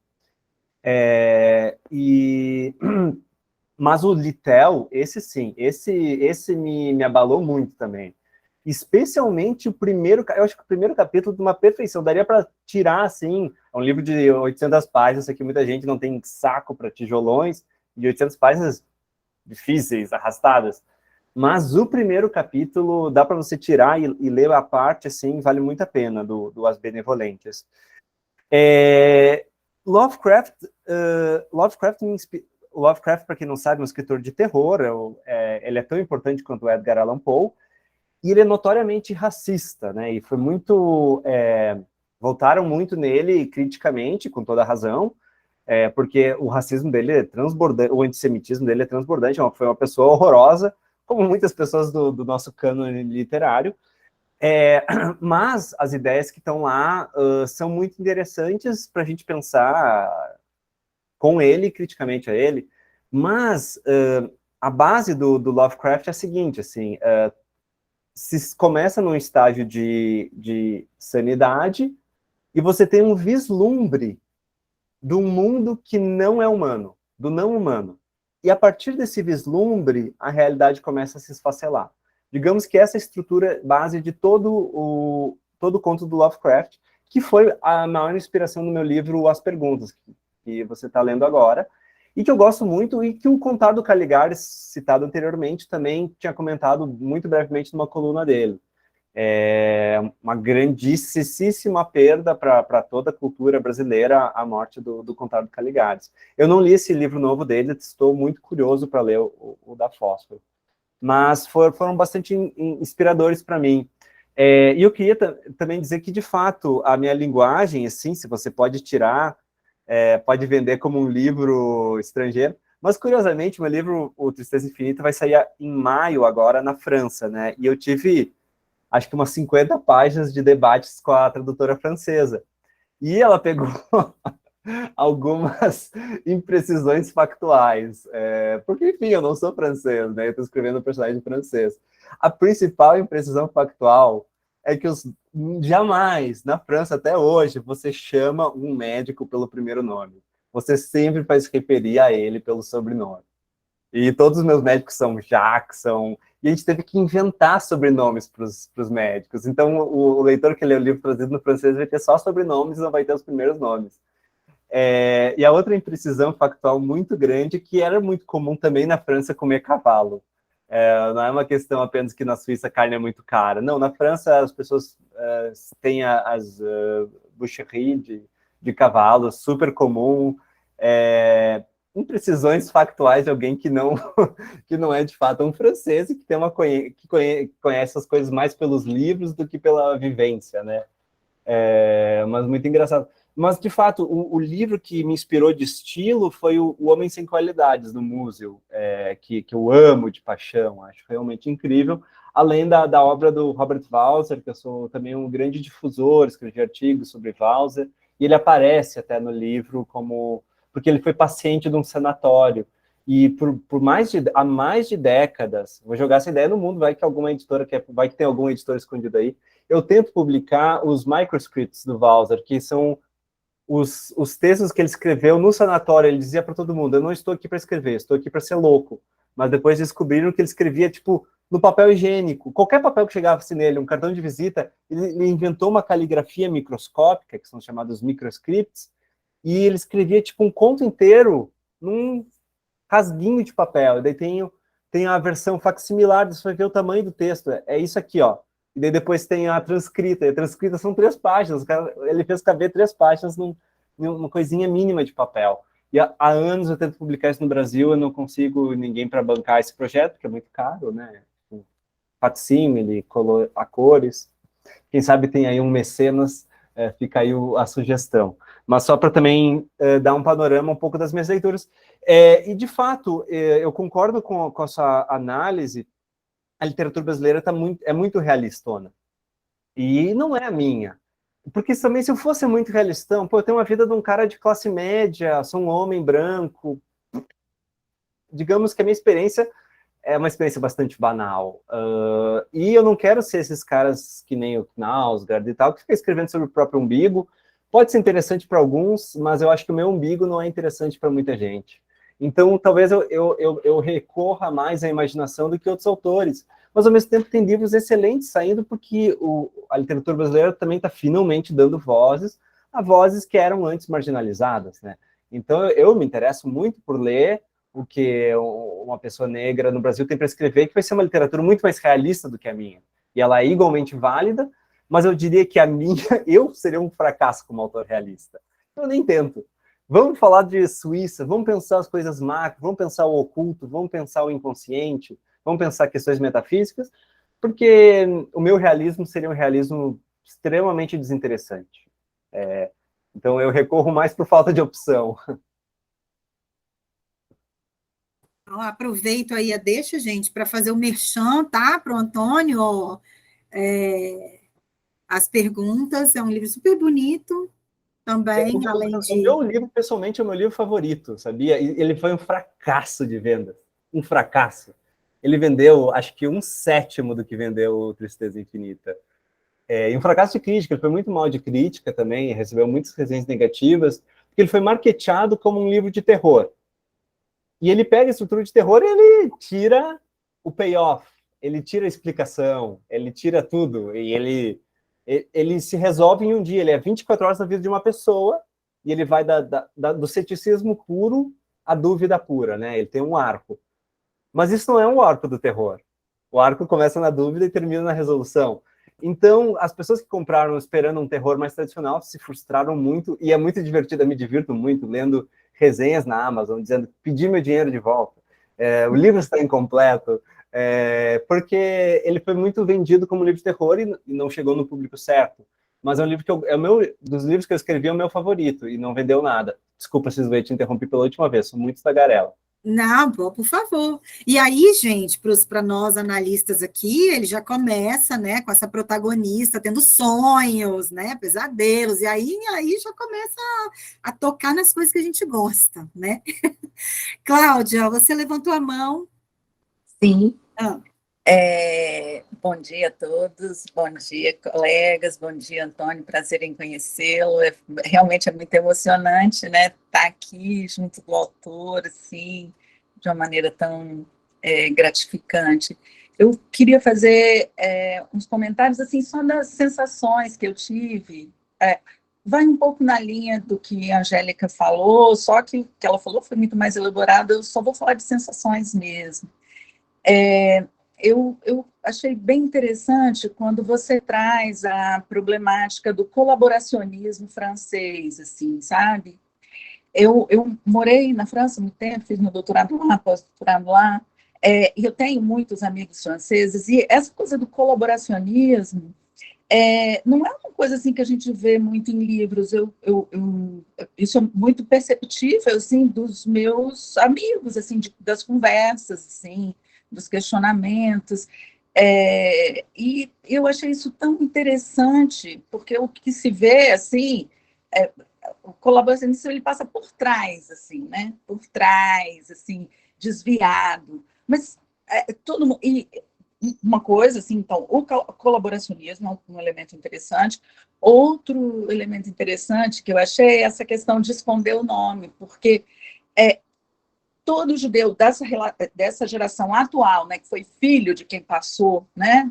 Mas o Littell, esse sim, esse me abalou muito também. Especialmente o primeiro, eu acho que o primeiro capítulo de uma perfeição, daria para tirar, assim, é um livro de 800 páginas, aqui muita gente não tem saco para tijolões, e 800 páginas difíceis, arrastadas, mas o primeiro capítulo dá para você tirar e ler a parte, assim, vale muito a pena, do As Benevolentes. Lovecraft, para quem não sabe, é um escritor de terror, ele é tão importante quanto o Edgar Allan Poe, e ele é notoriamente racista, né? E foi muito... voltaram muito nele criticamente, com toda a razão, porque o racismo dele é transbordante, o antissemitismo dele é transbordante, foi uma pessoa horrorosa, como muitas pessoas do nosso cânone literário, mas as ideias que estão lá são muito interessantes para a gente pensar com ele, criticamente a ele, mas a base do Lovecraft é a seguinte, assim... se começa num estágio de sanidade e você tem um vislumbre do mundo que não é humano, do não humano. E a partir desse vislumbre, a realidade começa a se esfacelar. Digamos que essa é a estrutura base de todo o conto do Lovecraft, que foi a maior inspiração no meu livro As Perguntas, que você está lendo agora, e que eu gosto muito, e que o Contar do Caligari, citado anteriormente, também tinha comentado muito brevemente numa coluna dele. É uma grandíssima perda para toda a cultura brasileira a morte do Contar do Caligari. Eu não li esse livro novo dele, estou muito curioso para ler o da Fósforo, mas foram bastante inspiradores para mim. E eu queria também dizer que, de fato, a minha linguagem, assim, se você pode tirar, pode vender como um livro estrangeiro, mas, curiosamente, meu livro, O Tristeza Infinita, vai sair em maio agora na França, né? E eu tive, acho que umas 50 páginas de debates com a tradutora francesa. E ela pegou algumas imprecisões factuais, porque, enfim, eu não sou francês, né? Eu estou escrevendo um personagem francês. A principal imprecisão factual é que jamais, na França até hoje, você chama um médico pelo primeiro nome. Você sempre vai se referir a ele pelo sobrenome. E todos os meus médicos são Jackson, e a gente teve que inventar sobrenomes para os médicos. Então, o leitor que lê o livro traduzido no francês vai ter só sobrenomes e não vai ter os primeiros nomes. E a outra imprecisão factual muito grande, que era muito comum também na França comer cavalo. Não é uma questão apenas que na Suíça a carne é muito cara. Não, na França as pessoas têm as boucheries de cavalo, super comum. Imprecisões factuais de alguém que não é de fato um francês e que tem conhece as coisas mais pelos livros do que pela vivência, né? Mas muito engraçado. Mas, de fato, o livro que me inspirou de estilo foi o Homem Sem Qualidades, do Musil, que eu amo de paixão, acho realmente incrível, além da obra do Robert Walser, que eu sou também um grande difusor, escrevi artigos sobre Walser, e ele aparece até no livro porque ele foi paciente de um sanatório, e há mais de décadas, vou jogar essa ideia no mundo, vai que tem algum editor escondido aí, eu tento publicar os microscripts do Walser, que são os textos que ele escreveu no sanatório. Ele dizia para todo mundo: eu não estou aqui para escrever, estou aqui para ser louco. Mas depois descobriram que ele escrevia, tipo, no papel higiênico. Qualquer papel que chegasse nele, um cartão de visita, ele inventou uma caligrafia microscópica, que são chamados microscripts, e ele escrevia, tipo, um conto inteiro num rasguinho de papel. E daí tem a versão facsimilar, você vai ver o tamanho do texto. É isso aqui, ó. E daí depois tem a transcrita. E a transcrita são 3 páginas. Ele fez caber 3 páginas numa coisinha mínima de papel. E há anos eu tento publicar isso no Brasil, eu não consigo ninguém para bancar esse projeto, porque é muito caro, né? Facsímile, a cores. Quem sabe tem aí um mecenas, fica aí a sugestão. Mas só para também dar um panorama um pouco das minhas leituras. E, de fato, eu concordo com a sua análise. A literatura brasileira é muito realistona. E não é a minha. Porque também, se eu fosse muito realistão, eu tenho uma vida de um cara de classe média, sou um homem branco. Digamos que a minha experiência é uma experiência bastante banal. E eu não quero ser esses caras que nem o Knausgaard e tal, que fica escrevendo sobre o próprio umbigo. Pode ser interessante para alguns, mas eu acho que o meu umbigo não é interessante para muita gente. Então, talvez eu recorra mais à imaginação do que outros autores. Mas, ao mesmo tempo, tem livros excelentes saindo, porque a literatura brasileira também está finalmente dando vozes a vozes que eram antes marginalizadas, né? Então, eu me interesso muito por ler o que uma pessoa negra no Brasil tem para escrever, que vai ser uma literatura muito mais realista do que a minha. E ela é igualmente válida, mas eu diria que eu seria um fracasso como autor realista. Eu nem tento. Vamos falar de Suíça, vamos pensar as coisas macro, vamos pensar o oculto, vamos pensar o inconsciente, vamos pensar questões metafísicas, porque o meu realismo seria um realismo extremamente desinteressante. Então eu recorro mais por falta de opção. Então, aproveito aí a deixa, gente, para fazer o merchan, tá? Para o Antônio, as perguntas. É um livro super bonito, também, além de... O meu livro, pessoalmente, é o meu livro favorito, sabia? E ele foi um fracasso de vendas. Um fracasso. Ele vendeu, acho que 1/7 do que vendeu o Tristeza Infinita. E um fracasso de crítica. Ele foi muito mal de crítica também, recebeu muitas resenhas negativas, porque ele foi marketeado como um livro de terror. E ele pega a estrutura de terror e ele tira o payoff. ele tira a explicação, ele tira tudo, e ele se resolve em um dia, ele é 24 horas na vida de uma pessoa, e ele vai do ceticismo puro à dúvida pura, né? Ele tem um arco. Mas isso não é um arco do terror. O arco começa na dúvida e termina na resolução. Então, as pessoas que compraram esperando um terror mais tradicional se frustraram muito, e é muito divertido, eu me divirto muito lendo resenhas na Amazon, dizendo, pedi meu dinheiro de volta, o livro está incompleto, porque ele foi muito vendido como livro de terror e não chegou no público certo. Mas é um livro que dos livros que eu escrevi, é o meu favorito, e não vendeu nada. Desculpa, Cisle, te interrompi pela última vez, sou muito tagarela. Não, por favor. E aí, gente, para nós analistas aqui, ele já começa, né, com essa protagonista tendo sonhos, né, pesadelos, e aí já começa a tocar nas coisas que a gente gosta, né? Cláudia, você levantou a mão. Sim. Ah. Bom dia a todos, bom dia, colegas, bom dia, Antônio, prazer em conhecê-lo. Realmente é muito emocionante, né, estar aqui junto do autor, assim, de uma maneira tão gratificante. Eu queria fazer uns comentários, assim, só das sensações que eu tive. Vai um pouco na linha do que a Angélica falou, só que o que ela falou foi muito mais elaborado, eu só vou falar de sensações mesmo. Eu achei bem interessante quando você traz a problemática do colaboracionismo francês, assim, sabe? Eu morei na França há muito tempo, fiz meu doutorado lá, pós-doutorado lá, e eu tenho muitos amigos franceses, e essa coisa do colaboracionismo não é uma coisa assim que a gente vê muito em livros, isso é muito perceptível, assim, dos meus amigos, assim, das conversas, assim, dos questionamentos, e eu achei isso tão interessante, porque o que se vê, assim, o colaboracionismo, ele passa por trás, assim, né, por trás, assim, desviado, mas todo mundo, e uma coisa, assim, então, o colaboracionismo é um elemento interessante, outro elemento interessante que eu achei é essa questão de esconder o nome, porque todo judeu dessa geração atual, né, que foi filho de quem passou, né,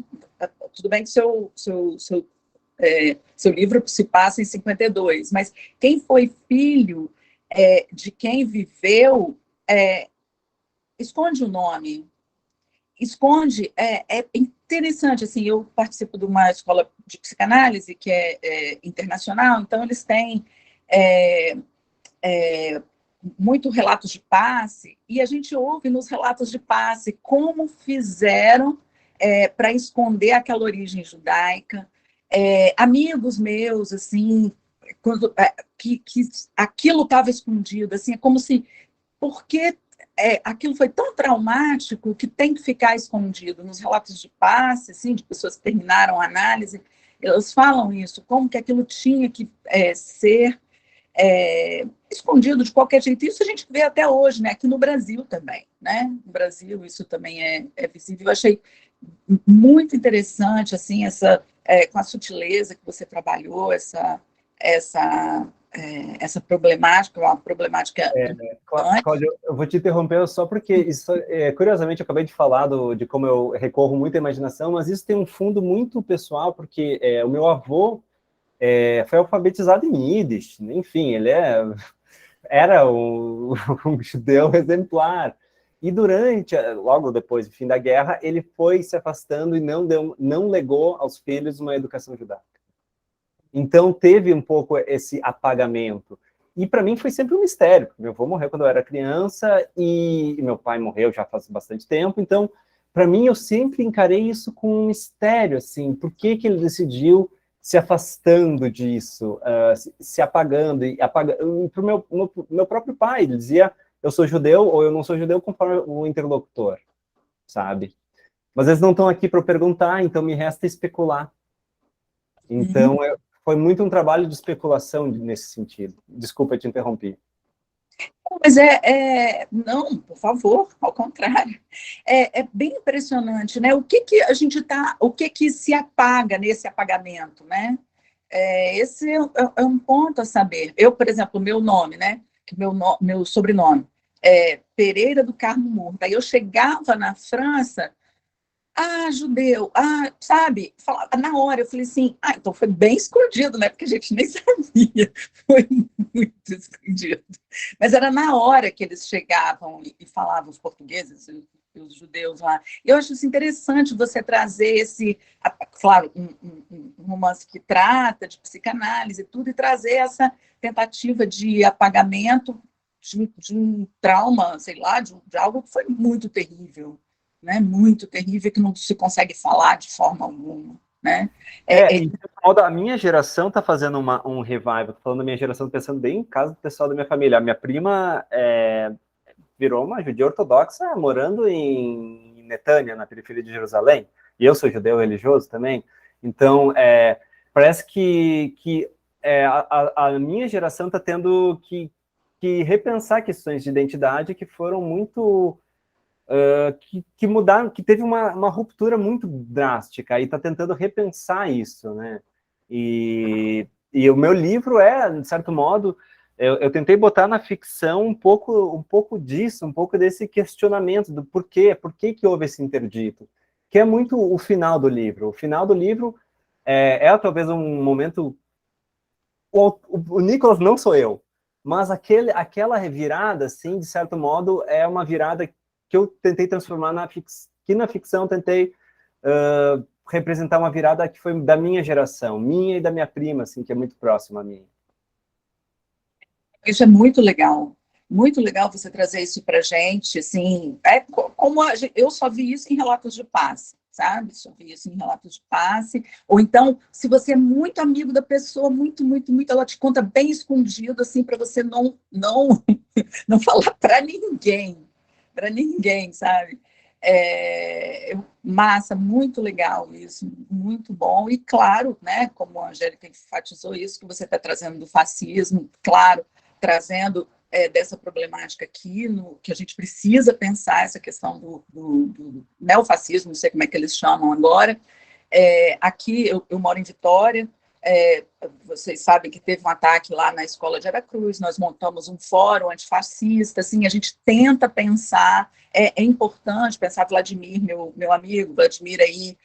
tudo bem que seu livro se passa em 52, mas quem foi filho de quem viveu, esconde o nome, esconde, é interessante, assim, eu participo de uma escola de psicanálise que é internacional, então eles têm muito relatos de passe, e a gente ouve nos relatos de passe como fizeram para esconder aquela origem judaica. Amigos meus, assim, que aquilo estava escondido, assim, é como se, porque aquilo foi tão traumático que tem que ficar escondido. Nos relatos de passe, assim, de pessoas que terminaram a análise, elas falam isso, como que aquilo tinha que ser escondido de qualquer jeito. Isso a gente vê até hoje, né? Aqui no Brasil também, né? No Brasil isso também é visível. Eu achei muito interessante, assim, com a sutileza que você trabalhou, essa problemática, uma problemática... Cláudia, eu vou te interromper só porque, isso, curiosamente, eu acabei de falar de como eu recorro muito à imaginação, mas isso tem um fundo muito pessoal, porque o meu avô foi alfabetizado em Yiddish, enfim, ele era um judeu exemplar. E logo depois do fim da guerra, ele foi se afastando e não legou aos filhos uma educação judaica. Então, teve um pouco esse apagamento. E para mim foi sempre um mistério, porque meu avô morreu quando eu era criança e meu pai morreu já faz bastante tempo, então, para mim, eu sempre encarei isso com um mistério, assim, por que ele decidiu se afastando disso, se apagando, para o meu próprio pai, ele dizia, eu sou judeu ou eu não sou judeu, conforme o interlocutor, sabe? Mas eles não estão aqui para perguntar, então me resta especular. Então, foi muito um trabalho de especulação nesse sentido. Desculpa, eu te interrompi. Mas não, por favor, ao contrário. É bem impressionante, né? O que se apaga nesse apagamento, né? Esse é um ponto a saber. Eu, por exemplo, meu nome, né? Meu sobrenome é Pereira do Carmo Murta. Aí eu chegava na França, judeu, sabe? Na hora eu falei assim, então foi bem escondido, né? Porque a gente nem sabia, foi muito escondido. Mas era na hora que eles chegavam e falavam, os portugueses e os judeus lá. Eu acho isso interessante você trazer claro, um romance que trata de psicanálise e tudo, e trazer essa tentativa de apagamento de um trauma, sei lá, de algo que foi muito terrível, né? Muito terrível, que não se consegue falar de forma alguma, né? A minha geração está fazendo um revival, tô falando da minha geração, pensando bem em caso do pessoal da minha família. A minha prima virou uma judia ortodoxa morando em Netânia, na periferia de Jerusalém, e eu sou judeu religioso também, então parece que a minha geração está tendo que repensar questões de identidade que foram muito... que mudaram, que teve uma ruptura muito drástica, e está tentando repensar isso, né? E o meu livro de certo modo, eu tentei botar na ficção um pouco disso, um pouco desse questionamento do por que que houve esse interdito, que é muito o final do livro. O final do livro talvez um momento... O Nicholas não sou eu, mas aquela revirada, assim, de certo modo, é uma virada que eu tentei transformar que na ficção tentei representar uma virada que foi da minha geração, minha e da minha prima, assim, que é muito próxima a mim. Isso é muito legal você trazer isso para a gente, assim, eu só vi isso em relatos de passe, sabe? Só vi isso em relatos de passe, ou então, se você é muito amigo da pessoa, muito, muito, muito, ela te conta bem escondido, assim, para você não falar para ninguém, sabe? Massa, muito legal isso, muito bom, e claro, né, como a Angélica enfatizou isso, que você está trazendo do fascismo, claro, trazendo dessa problemática aqui, que a gente precisa pensar essa questão do neofascismo, não sei como é que eles chamam agora. Aqui, eu moro em Vitória, vocês sabem que teve um ataque lá na escola de Aracruz, nós montamos um fórum antifascista, assim, a gente tenta pensar, é importante pensar, Vladimir, meu amigo, Vladimir aí,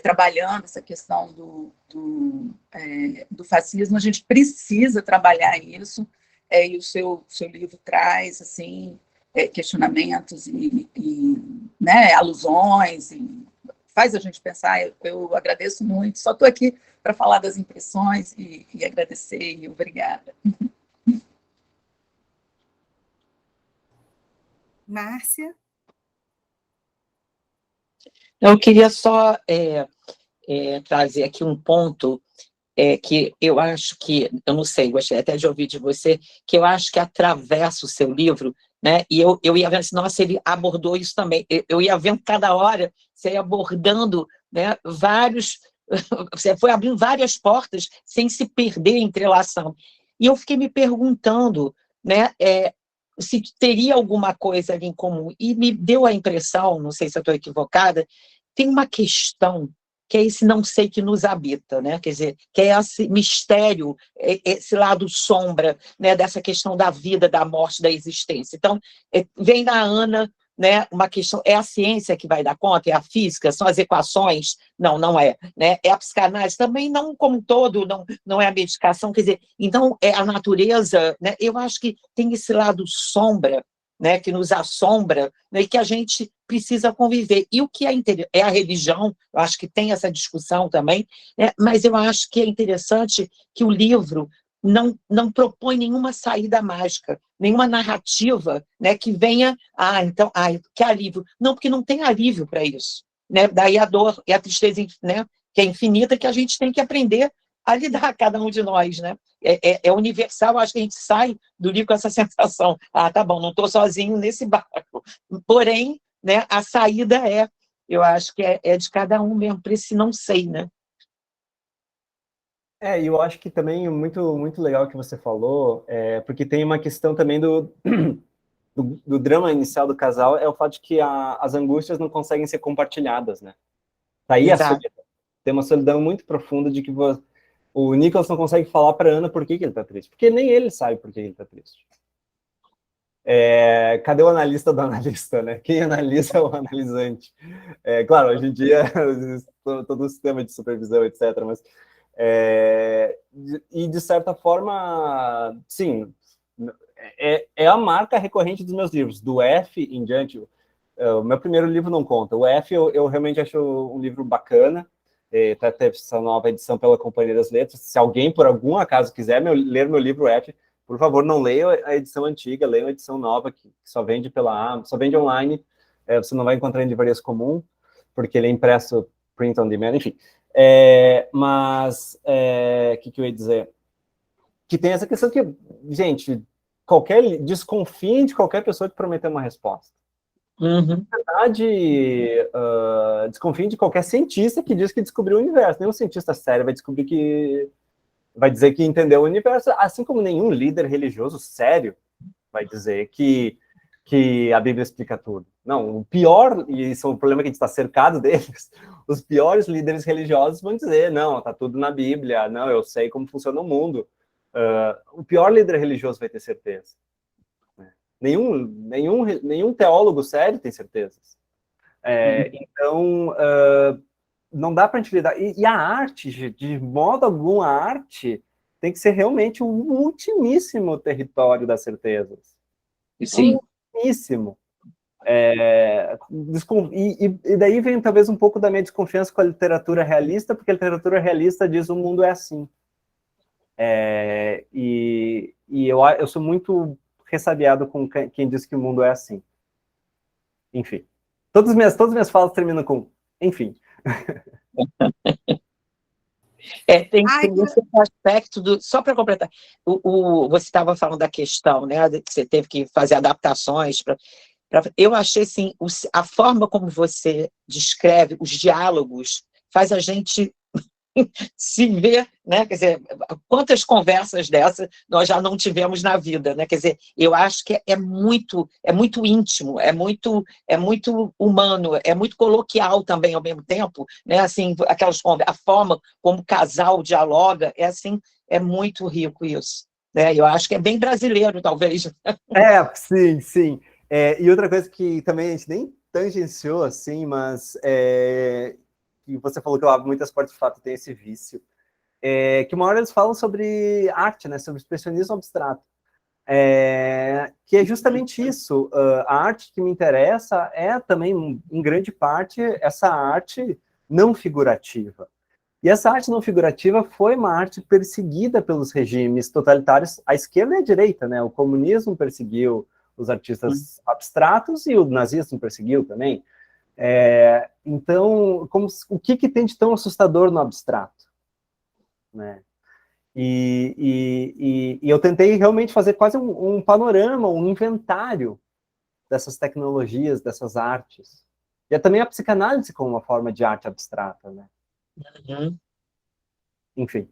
trabalhando essa questão do fascismo, a gente precisa trabalhar isso, e o seu livro traz, assim, questionamentos e né, alusões, e faz a gente pensar. Eu agradeço muito, só estou aqui para falar das impressões e agradecer, e obrigada. Márcia? Eu queria só trazer aqui um ponto que eu acho que, eu não sei, gostaria até de ouvir de você, que eu acho que atravessa o seu livro, né? E eu ia vendo assim, nossa, ele abordou isso também. Eu ia vendo cada hora, você ia abordando, né, você foi abrindo várias portas sem se perder em entrelação. E eu fiquei me perguntando, né, se teria alguma coisa ali em comum. E me deu a impressão, não sei se eu estou equivocada, tem uma questão que é esse não sei que nos habita, né? Quer dizer, que é esse mistério, esse lado sombra, né? Dessa questão da vida, da morte, da existência. Então, vem na Ana, né? Uma questão, é a ciência que vai dar conta, é a física, são as equações? Não, não é, né? É a psicanálise também, não como um todo, não é a medicação, quer dizer, então é a natureza, né? Eu acho que tem esse lado sombra, né, que nos assombra, né, e que a gente precisa conviver. E o que é a religião, eu acho que tem essa discussão também, né, mas eu acho que é interessante que o livro não propõe nenhuma saída mágica, nenhuma narrativa, né, que venha, então, que alívio. Não, porque não tem alívio para isso. Né? Daí a dor e a tristeza, né, que é infinita, que a gente tem que aprender a lidar, cada um de nós, né? É universal, acho que a gente sai do livro com essa sensação, tá bom, não estou sozinho nesse barco, porém, né, a saída eu acho que é de cada um mesmo, para esse não sei, né? E eu acho que também muito, muito legal que você falou, porque tem uma questão também do drama inicial do casal, é o fato de que as angústias não conseguem ser compartilhadas, né? Daí a solidão. Tem uma solidão muito profunda de que o Nicholas não consegue falar para Ana por que ele está triste, porque nem ele sabe por que ele está triste. Cadê o analista do analista, né? Quem analisa é o analisante. Claro, hoje em dia, todo o sistema de supervisão, etc., mas... e, de certa forma, sim, é a marca recorrente dos meus livros, do F em diante. O meu primeiro livro não conta. O F eu realmente acho um livro bacana, teve essa nova edição pela Companhia das Letras. Se alguém, por algum acaso, quiser ler meu livro F, por favor, não leia a edição antiga, leia a edição nova, que só vende só vende online, você não vai encontrar em livrarias comum, porque ele é impresso print on demand, enfim. Mas, que eu ia dizer? Que tem essa questão que, gente, desconfiem de qualquer pessoa que prometer uma resposta. Uhum. Na verdade, desconfiem de qualquer cientista que diz que descobriu o universo. Nenhum cientista sério vai dizer que entendeu o universo, assim como nenhum líder religioso sério vai dizer que a Bíblia explica tudo. Não, o pior, e isso é um problema que a gente está cercado deles, os piores líderes religiosos vão dizer, não, está tudo na Bíblia, não, eu sei como funciona o mundo. O pior líder religioso vai ter certeza. Nenhum teólogo sério tem certezas. Então, não dá para a gente lidar. E a arte, de modo algum, a arte tem que ser realmente um ultimíssimo território das certezas. Sim. Ultimíssimo. E daí vem talvez um pouco da minha desconfiança com a literatura realista, porque a literatura realista diz o mundo é assim. E eu sou muito ressabiado com quem diz que o mundo é assim. Enfim. Todas as minhas falas terminam com enfim. Tem esse aspecto só para completar, você estava falando da questão, né, que você teve que fazer adaptações eu achei assim, a forma como você descreve os diálogos faz a gente se ver, né? Quer dizer, quantas conversas dessas nós já não tivemos na vida, né? Quer dizer, eu acho que é muito íntimo, é muito humano, é muito coloquial também ao mesmo tempo, né? Assim, a forma como o casal dialoga é muito rico isso, né? Eu acho que é bem brasileiro, talvez. Sim, sim. E outra coisa que também a gente nem tangenciou, assim, mas que você falou que eu abro muitas portas, de fato, tem esse vício, que uma hora eles falam sobre arte, né, sobre expressionismo abstrato, que é justamente isso. A arte que me interessa é também, em grande parte, essa arte não figurativa. E essa arte não figurativa foi uma arte perseguida pelos regimes totalitários, à esquerda e à direita, né? O comunismo perseguiu os artistas abstratos e o nazismo perseguiu também. Então, o que tem de tão assustador no abstrato? Né? E eu tentei realmente fazer quase um panorama, um inventário dessas tecnologias, dessas artes. E também a psicanálise como uma forma de arte abstrata, né? Uhum. Enfim.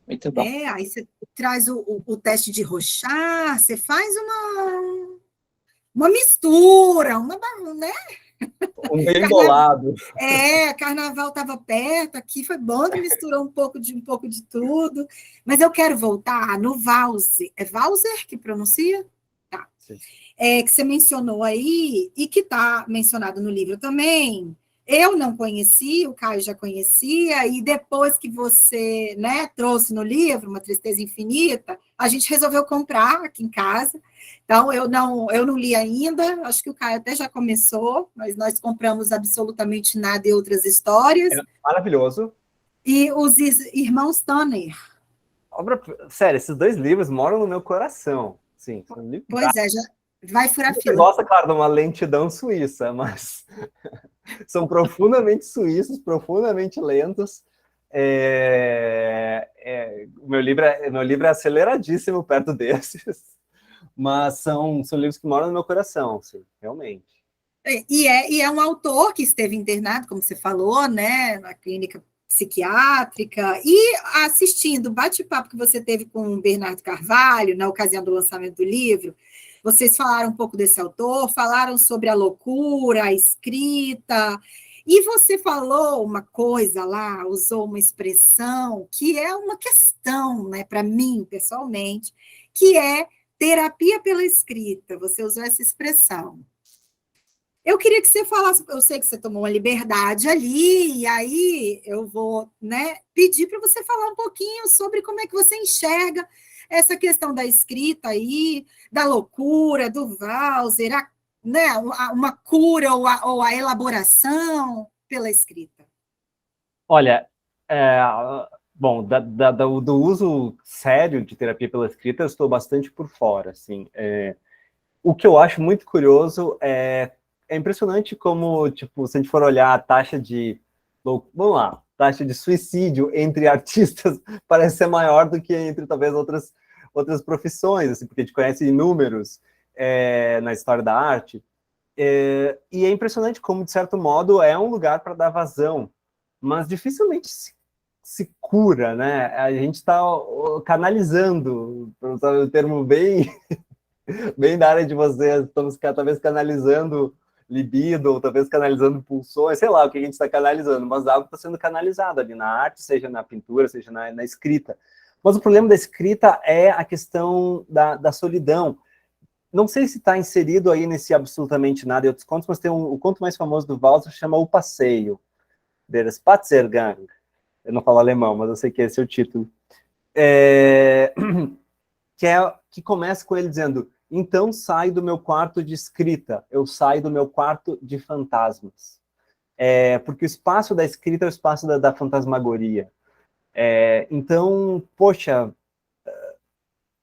Muito bom. Aí você traz o teste de Rorschach, você faz uma mistura, né? Um bem bolado. Carnaval estava perto, aqui foi bom que misturou um pouco de tudo. Mas eu quero voltar no Walser. É Walser que pronuncia? Tá. Que você mencionou aí, e que está mencionado no livro também. Eu não conhecia, o Caio já conhecia, e depois que você, né, trouxe no livro Uma Tristeza Infinita, a gente resolveu comprar aqui em casa. Então, eu não li ainda, acho que o Caio até já começou, mas nós compramos absolutamente nada e outras histórias. Maravilhoso. E os irmãos Tanner. Sério, esses dois livros moram no meu coração. Sim, são livros. Pois já vai furar fila. Você gosta, claro, de uma lentidão suíça, mas são profundamente suíços, profundamente lentos. O meu livro é aceleradíssimo perto desses, mas são livros que moram no meu coração, sim, realmente. E é um autor que esteve internado, como você falou, né, na clínica psiquiátrica, e assistindo o bate-papo que você teve com o Bernardo Carvalho, na ocasião do lançamento do livro, vocês falaram um pouco desse autor, falaram sobre a loucura, a escrita, e você falou uma coisa lá, usou uma expressão que é uma questão, né, para mim, pessoalmente, que é terapia pela escrita, você usou essa expressão. Eu queria que você falasse, eu sei que você tomou uma liberdade ali, e aí eu vou, né, pedir para você falar um pouquinho sobre como é que você enxerga essa questão da escrita aí, da loucura, do Walser, né, uma cura ou a elaboração pela escrita. Olha, bom, do uso sério de terapia pela escrita, eu estou bastante por fora, assim. O que eu acho muito curioso é impressionante como, tipo, se a gente for olhar a taxa de, vamos lá, taxa de suicídio entre artistas parece ser maior do que entre, talvez, outras profissões, assim, porque a gente conhece inúmeros na história da arte, e é impressionante como, de certo modo, é um lugar para dar vazão, mas dificilmente se cura, né? A gente está canalizando, para usar o termo bem da área de vocês, estamos talvez canalizando libido, ou talvez canalizando pulsões, sei lá o que a gente está canalizando, mas algo está sendo canalizado ali na arte, seja na pintura, seja na escrita. Mas o problema da escrita é a questão da solidão. Não sei se está inserido aí nesse absolutamente nada e outros contos, mas tem o conto mais famoso do Walser, chama O Passeio, Der Spaziergang. Eu não falo alemão, mas eu sei que esse é o título. Que começa com ele dizendo: então saio do meu quarto de escrita, eu saio do meu quarto de fantasmas. Porque o espaço da escrita é o espaço da fantasmagoria. Então, poxa,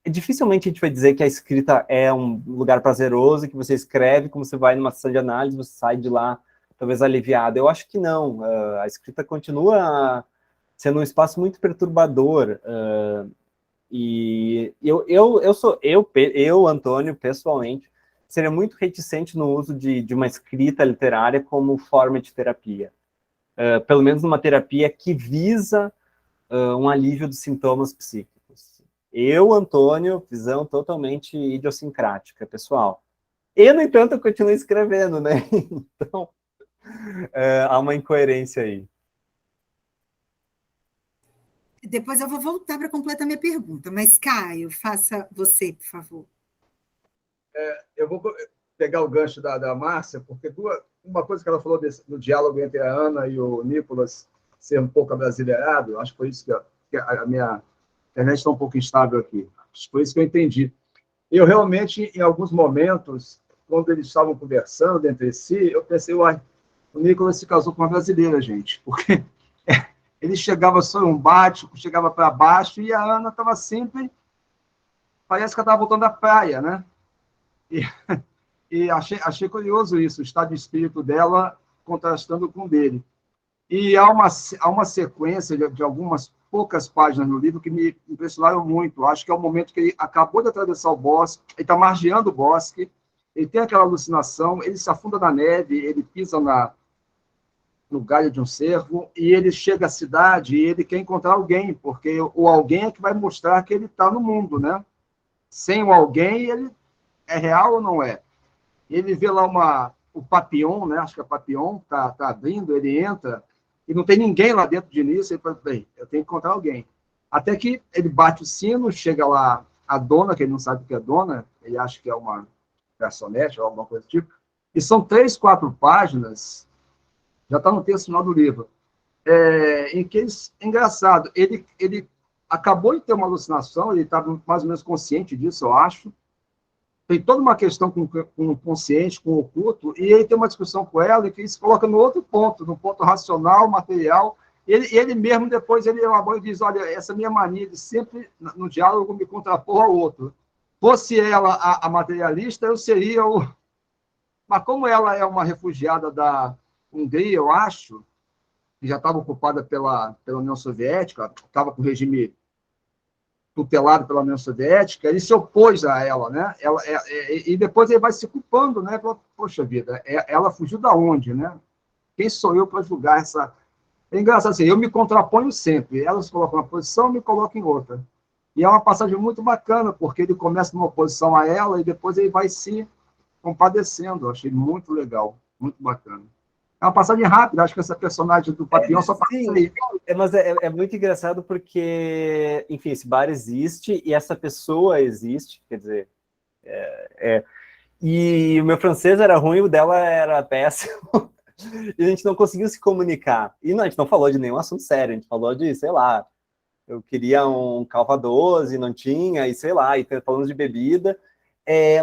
dificilmente a gente vai dizer que a escrita é um lugar prazeroso, que você escreve, como você vai numa sessão de análise, você sai de lá talvez aliviado. Eu acho que não. A escrita continua sendo um espaço muito perturbador. E eu, Antônio, pessoalmente, seria muito reticente no uso de uma escrita literária como forma de terapia. Pelo menos numa terapia que visa um alívio dos sintomas psíquicos. Eu, Antônio, visão totalmente idiosincrática, pessoal. E, no entanto, eu continuo escrevendo, né? Então, há uma incoerência aí. Depois eu vou voltar para completar minha pergunta, mas, Caio, faça você, por favor. Eu vou pegar o gancho da Márcia, porque uma coisa que ela falou no diálogo entre a Ana e o Nicolas ser um pouco abrasileirado, acho que foi isso que a minha internet está um pouco instável aqui. Acho que foi isso que eu entendi. Eu realmente, em alguns momentos, quando eles estavam conversando entre si, eu pensei, o Nicolas se casou com uma brasileira, gente, porque ele chegava sorumbático, chegava para baixo, e a Ana estava sempre... Parece que ela estava voltando da praia, né? E achei curioso isso, o estado de espírito dela contrastando com o dele. E há uma sequência de algumas poucas páginas no livro que me impressionaram muito. Acho que é o momento que ele acabou de atravessar o bosque, ele está margeando o bosque, ele tem aquela alucinação, ele se afunda na neve, ele pisa no galho de um cervo, e ele chega à cidade e ele quer encontrar alguém, porque o alguém é que vai mostrar que ele está no mundo, né? Sem o alguém, ele é real ou não é? Ele vê lá o Papillon, né? Acho que é Papillon, tá abrindo, ele entra, e não tem ninguém lá dentro de início, ele fala, bem, eu tenho que encontrar alguém. Até que ele bate o sino, chega lá a dona, que ele não sabe o que é dona, ele acha que é uma garçonete ou alguma coisa do tipo, e são 3, 4 páginas, já está no texto final do livro, em que engraçado, ele acabou de ter uma alucinação, ele estava mais ou menos consciente disso, eu acho, tem toda uma questão com o consciente, com o oculto, e ele tem uma discussão com ela, e que ele se coloca no outro ponto, no ponto racional, material, ele mesmo depois, ele elabora e diz, olha, essa minha mania de sempre, no diálogo, me contrapor ao outro. Fosse ela a materialista, eu seria o... Mas como ela é uma refugiada da Hungria, eu acho, que já estava ocupada pela União Soviética, estava com o regime tutelado pela União Soviética, ele se opôs a ela, né? E depois ele vai se culpando, né? Poxa vida, ela fugiu da onde, né? Quem sou eu para julgar essa... É engraçado assim, eu me contraponho sempre, ela se coloca numa posição, eu me coloco em outra. E é uma passagem muito bacana, porque ele começa numa oposição a ela e depois ele vai se compadecendo. Eu achei muito legal, muito bacana. É uma passagem rápida, acho que essa personagem do Papillon só passa aí. Mas é muito engraçado porque, enfim, esse bar existe e essa pessoa existe, quer dizer, E o meu francês era ruim, o dela era péssimo. E a gente não conseguiu se comunicar. E não, a gente não falou de nenhum assunto sério, a gente falou de, sei lá, eu queria um Calvados e não tinha, e sei lá, e falando de bebida.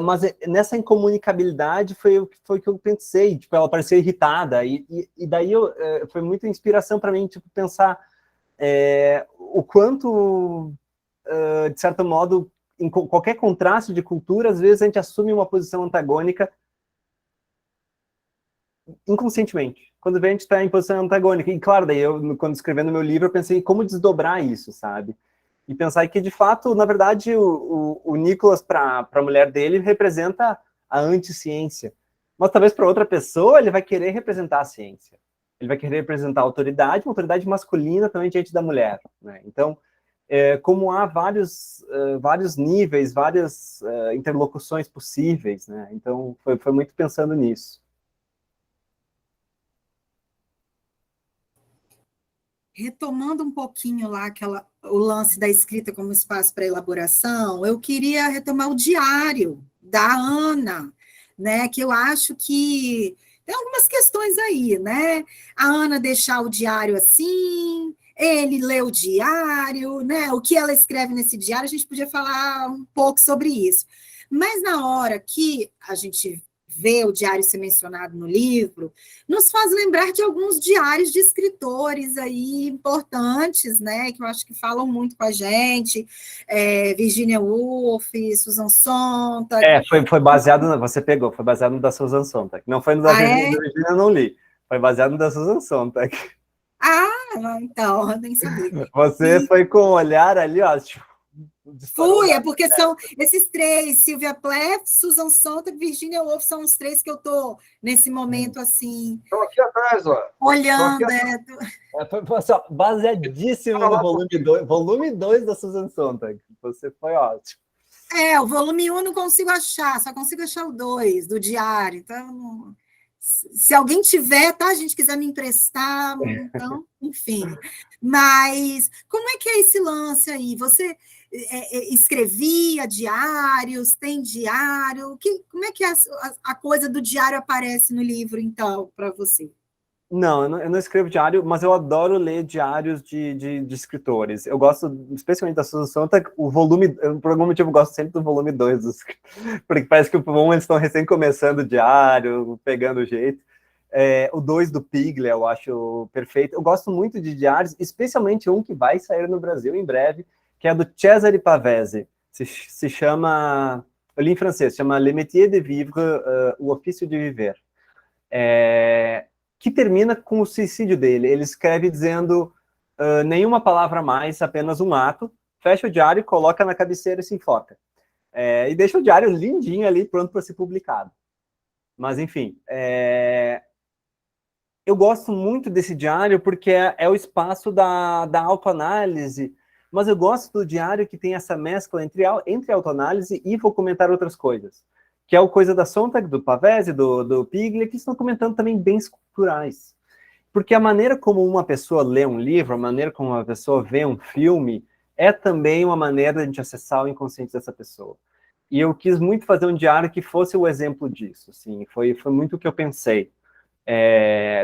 Mas nessa incomunicabilidade foi o que eu pensei, tipo, ela parecia irritada, e daí foi muita inspiração para mim, tipo, pensar o quanto, de certo modo, em qualquer contraste de cultura, às vezes a gente assume uma posição antagônica inconscientemente. Quando vem, a gente está em posição antagônica. E claro, daí eu, quando escrevendo meu livro, eu pensei como desdobrar isso, sabe? E pensar que, de fato, na verdade, o Nicholas, para a mulher dele, representa a anticiência. Mas talvez para outra pessoa, ele vai querer representar a ciência. Ele vai querer representar a autoridade, uma autoridade masculina também diante da mulher, né? Então, como há vários níveis, várias interlocuções possíveis, né? Então, foi muito pensando nisso. Retomando um pouquinho lá o lance da escrita como espaço para elaboração, eu queria retomar o diário da Ana, né? Que eu acho que tem algumas questões aí, né? A Ana deixar o diário assim, ele lê o diário, né? O que ela escreve nesse diário, a gente podia falar um pouco sobre isso. Mas na hora que a gente vê o diário ser mencionado no livro, nos faz lembrar de alguns diários de escritores aí importantes, né, que eu acho que falam muito com a gente, Virginia Woolf, Susan Sontag. Foi baseado, você pegou, foi baseado no da Susan Sontag. Não foi no da Virginia, eu não li. Foi baseado no da Susan Sontag. Então, eu nem sabia. Você foi com o olhar ali, ó, tipo, Fui, porque são esses três, Sylvia Plath, Susan Sontag, Virginia Woolf, são os três que eu estou nesse momento, assim... Estão aqui atrás, ó. Olhando, Foi baseadíssimo no volume 2 da Susan Sontag. Você foi ótimo. O volume 1 eu não consigo achar, só consigo achar o 2, do diário, então... Se alguém tiver, tá, a gente quiser me emprestar, então, enfim. Mas como é que é esse lance aí? Você escrevia diários, tem diário? Como é que a coisa do diário aparece no livro, então, para você? Não, eu não escrevo diário, mas eu adoro ler diários de escritores. Eu gosto, especialmente da Susan Sontag, por algum motivo eu gosto sempre do volume 2, porque parece que o 1 eles estão recém começando o diário, pegando o jeito. O 2 do Piglia eu acho perfeito. Eu gosto muito de diários, especialmente um que vai sair no Brasil em breve, que é do Cesare Pavese. Se chama, eu li em francês, chama Le Métier de Vivre, o ofício de viver. Que termina com o suicídio dele. Ele escreve dizendo nenhuma palavra mais, apenas um ato, fecha o diário, coloca na cabeceira e se enfoca. E deixa o diário lindinho ali, pronto para ser publicado. Mas, enfim, eu gosto muito desse diário porque é o espaço da autoanálise, mas eu gosto do diário que tem essa mescla entre autoanálise e vou comentar outras coisas, que é a coisa da Sontag, do Pavese, do Piglia, que estão comentando também bens culturais. Porque a maneira como uma pessoa lê um livro, a maneira como uma pessoa vê um filme, é também uma maneira de a gente acessar o inconsciente dessa pessoa. E eu quis muito fazer um diário que fosse o exemplo disso, assim, foi muito o que eu pensei.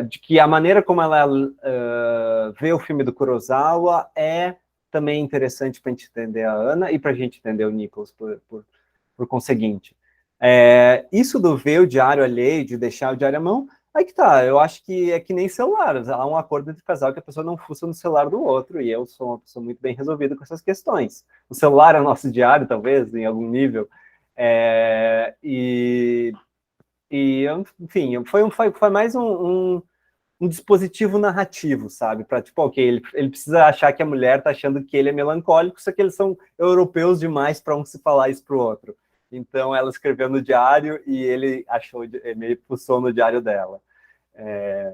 De que a maneira como ela vê o filme do Kurosawa é também interessante para a gente entender a Ana e para a gente entender o Nicholas, por conseguinte. Isso do ver o diário alheio, de deixar o diário à mão, aí que tá, eu acho que é que nem celular, há um acordo entre casal que a pessoa não fuça no celular do outro, e eu sou uma pessoa muito bem resolvida com essas questões. O celular é o nosso diário, talvez, em algum nível, enfim, foi mais um dispositivo narrativo, sabe? Para, tipo, ok, ele precisa achar que a mulher tá achando que ele é melancólico, só que eles são europeus demais para um se falar isso pro outro. Então, ela escreveu no diário e ele meio pulsou no diário dela.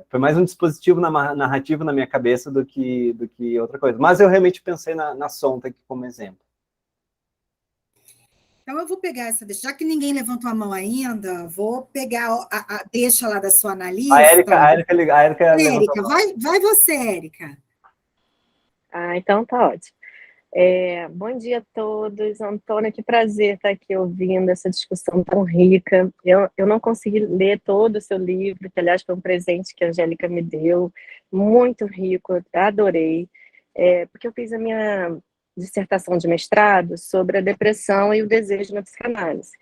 Foi mais um dispositivo narrativo na minha cabeça do que outra coisa. Mas eu realmente pensei na Sontag como exemplo. Então, eu vou pegar essa deixa. Já que ninguém levantou a mão ainda, vou pegar a deixa lá da sua analista. A Érica Érica, vai você, Érica. Então tá ótimo. Bom dia a todos. Antônia, que prazer estar aqui ouvindo essa discussão tão rica. Eu não consegui ler todo o seu livro, que, aliás, foi um presente que a Angélica me deu, muito rico, eu adorei, porque eu fiz a minha dissertação de mestrado sobre a depressão e o desejo na psicanálise.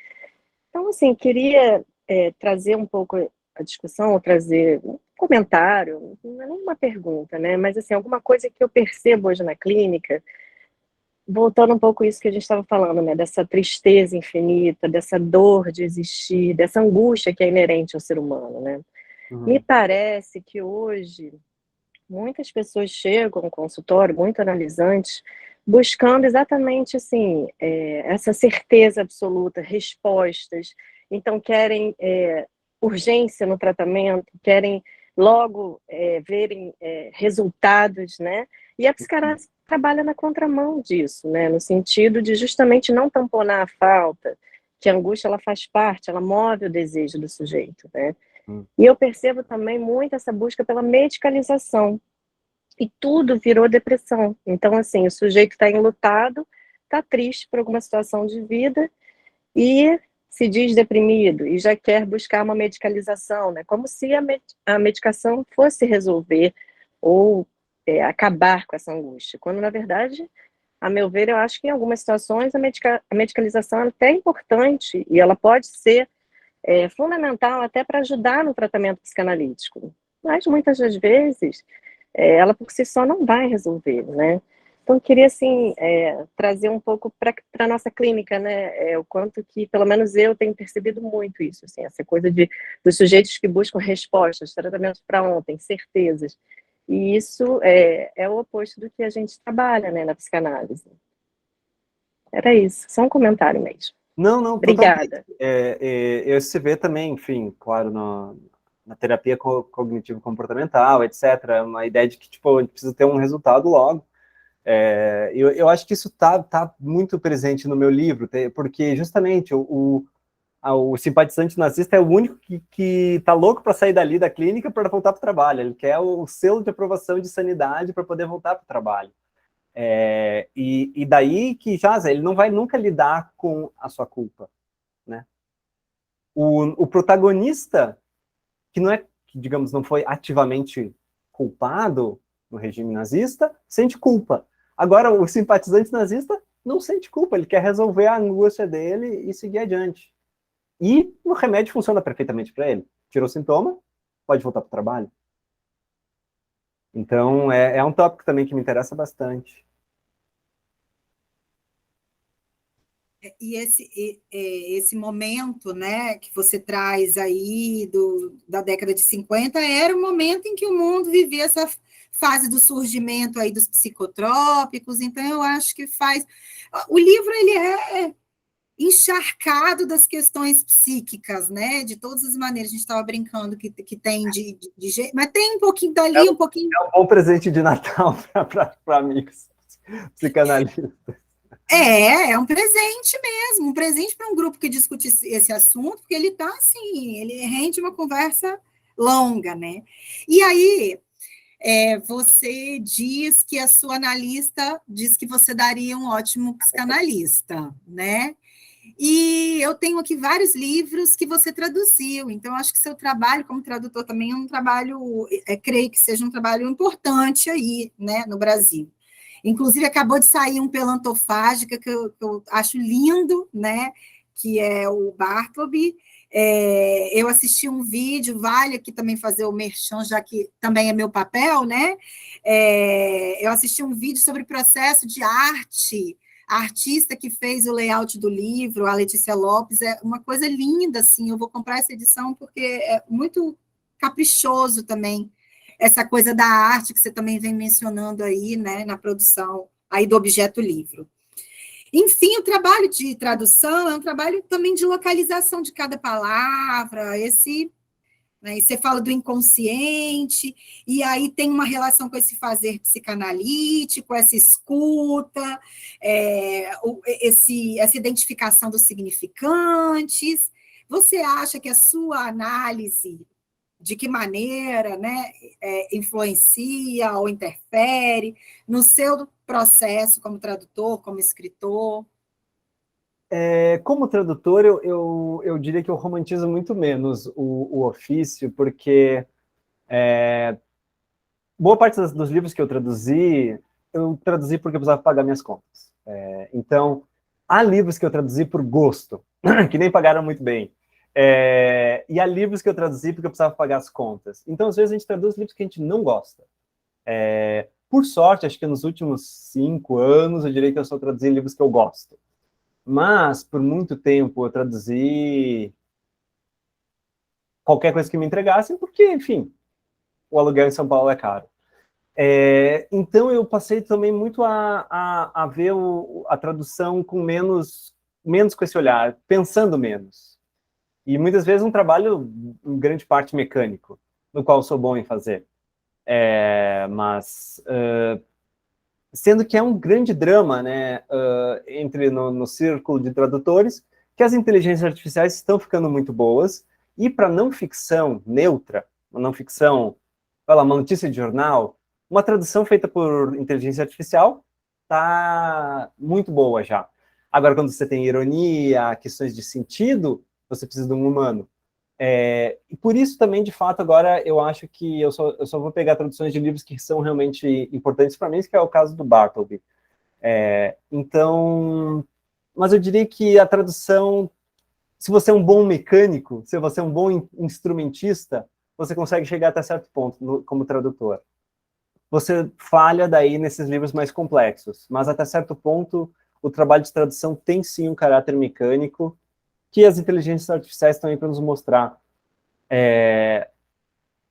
Então, assim, queria trazer um pouco a discussão, ou trazer um comentário, não é nem uma pergunta, né? Mas, assim, alguma coisa que eu percebo hoje na clínica, voltando um pouco isso que a gente estava falando, né, dessa tristeza infinita, dessa dor de existir, dessa angústia que é inerente ao ser humano, né? Me parece que hoje muitas pessoas chegam ao consultório, muito analisantes, buscando exatamente assim, essa certeza absoluta, respostas. Então querem urgência no tratamento, querem logo verem resultados, né? E a psicanálise trabalha na contramão disso, né? No sentido de justamente não tamponar a falta, que a angústia ela faz parte, ela move o desejo do sujeito, né? E eu percebo também muito essa busca pela medicalização, e tudo virou depressão. Então, assim, o sujeito está enlutado, está triste por alguma situação de vida e se diz deprimido e já quer buscar uma medicalização, né? Como se a medicação fosse resolver ou acabar com essa angústia. Quando, na verdade, a meu ver, eu acho que em algumas situações a medicalização é até importante e ela pode ser fundamental até para ajudar no tratamento psicanalítico. Mas, muitas das vezes, ela por si só não vai resolver, né? Então, eu queria, assim, trazer um pouco para a nossa clínica, né? O quanto que, pelo menos eu tenho percebido muito isso, assim, essa coisa dos sujeitos que buscam respostas, tratamentos para ontem, certezas. E isso é o oposto do que a gente trabalha, né, na psicanálise. Era isso, só um comentário mesmo. Não, Obrigada. Se vê também, enfim, claro, na terapia cognitivo-comportamental, etc., uma ideia de que, tipo, a gente precisa ter um resultado logo. Eu acho que isso tá muito presente no meu livro, porque justamente o simpatizante nazista é o único que tá louco para sair dali da clínica para voltar para o trabalho. Ele quer o selo de aprovação de sanidade para poder voltar para o trabalho. E daí que já ele não vai nunca lidar com a sua culpa, né? O protagonista, que não é, digamos, não foi ativamente culpado no regime nazista, sente culpa. Agora, o simpatizante nazista não sente culpa, ele quer resolver a angústia dele e seguir adiante. E o remédio funciona perfeitamente para ele. Tirou o sintoma, pode voltar para o trabalho. Então, é um tópico também que me interessa bastante. E esse momento, né, que você traz aí da década de 50 era o momento em que o mundo vivia essa fase do surgimento aí dos psicotrópicos, então eu acho que o livro ele é encharcado das questões psíquicas, né, de todas as maneiras, a gente estava brincando que tem de jeito, mas tem um pouquinho dali, um pouquinho... É um bom presente de Natal para amigos psicanalistas. É um presente mesmo, um presente para um grupo que discute esse assunto, porque ele está assim, ele rende uma conversa longa, né? E aí, você diz que a sua analista diz que você daria um ótimo psicanalista, né? E eu tenho aqui vários livros que você traduziu, então acho que seu trabalho como tradutor também é um trabalho, creio que seja um trabalho importante aí, né, no Brasil. Inclusive, acabou de sair um pela Antofágica, que eu acho lindo, né? Que é o Bartleby. Eu assisti um vídeo, vale aqui também fazer o merchan, já que também é meu papel, né? Eu assisti um vídeo sobre o processo de arte, a artista que fez o layout do livro, a Letícia Lopes, é uma coisa linda, assim, eu vou comprar essa edição porque é muito caprichoso também, essa coisa da arte que você também vem mencionando aí, né, na produção aí do objeto livro. Enfim, o trabalho de tradução é um trabalho também de localização de cada palavra, né, e você fala do inconsciente, e aí tem uma relação com esse fazer psicanalítico, essa escuta, essa identificação dos significantes. Você acha que a sua análise de que maneira, né, influencia ou interfere no seu processo como tradutor, como escritor? Como tradutor, eu diria que eu romantizo muito menos o ofício, porque boa parte dos livros que eu traduzi porque eu precisava pagar minhas contas. Então, há livros que eu traduzi por gosto, que nem pagaram muito bem. E há livros que eu traduzi porque eu precisava pagar as contas. Então, às vezes, a gente traduz livros que a gente não gosta. Por sorte, acho que nos últimos 5 anos, eu diria que eu só traduzi livros que eu gosto. Mas, por muito tempo, eu traduzi qualquer coisa que me entregassem, porque, enfim, o aluguel em São Paulo é caro. Então, eu passei também muito a ver a tradução com menos com esse olhar, pensando menos. E muitas vezes um trabalho, em grande parte, mecânico, no qual eu sou bom em fazer. Mas, sendo que é um grande drama, né, no círculo de tradutores, que as inteligências artificiais estão ficando muito boas, e para não ficção neutra, uma não ficção, uma notícia de jornal, uma tradução feita por inteligência artificial está muito boa já. Agora, quando você tem ironia, questões de sentido, você precisa de um humano. E por isso também, de fato, agora eu acho que eu só vou pegar traduções de livros que são realmente importantes para mim, que é o caso do Bartleby. Então, mas eu diria que a tradução, se você é um bom mecânico, se você é um bom instrumentista, você consegue chegar até certo ponto como tradutor. Você falha daí nesses livros mais complexos, mas até certo ponto o trabalho de tradução tem sim um caráter mecânico que as inteligências artificiais estão aí para nos mostrar.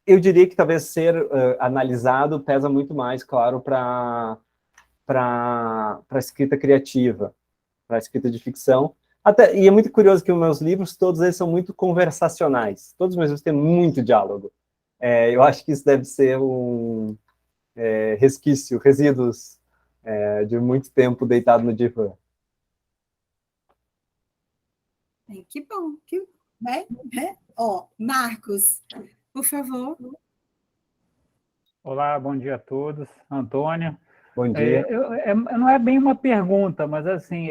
Eu diria que talvez ser analisado pesa muito mais, claro, para a escrita criativa, para a escrita de ficção. E é muito curioso que os meus livros, todos eles são muito conversacionais. Todos os meus livros têm muito diálogo. Eu acho que isso deve ser resíduos de muito tempo deitado no divã. Que bom, né? Marcos, por favor. Olá, bom dia a todos. Antônio. Bom dia. Não é bem uma pergunta, mas assim,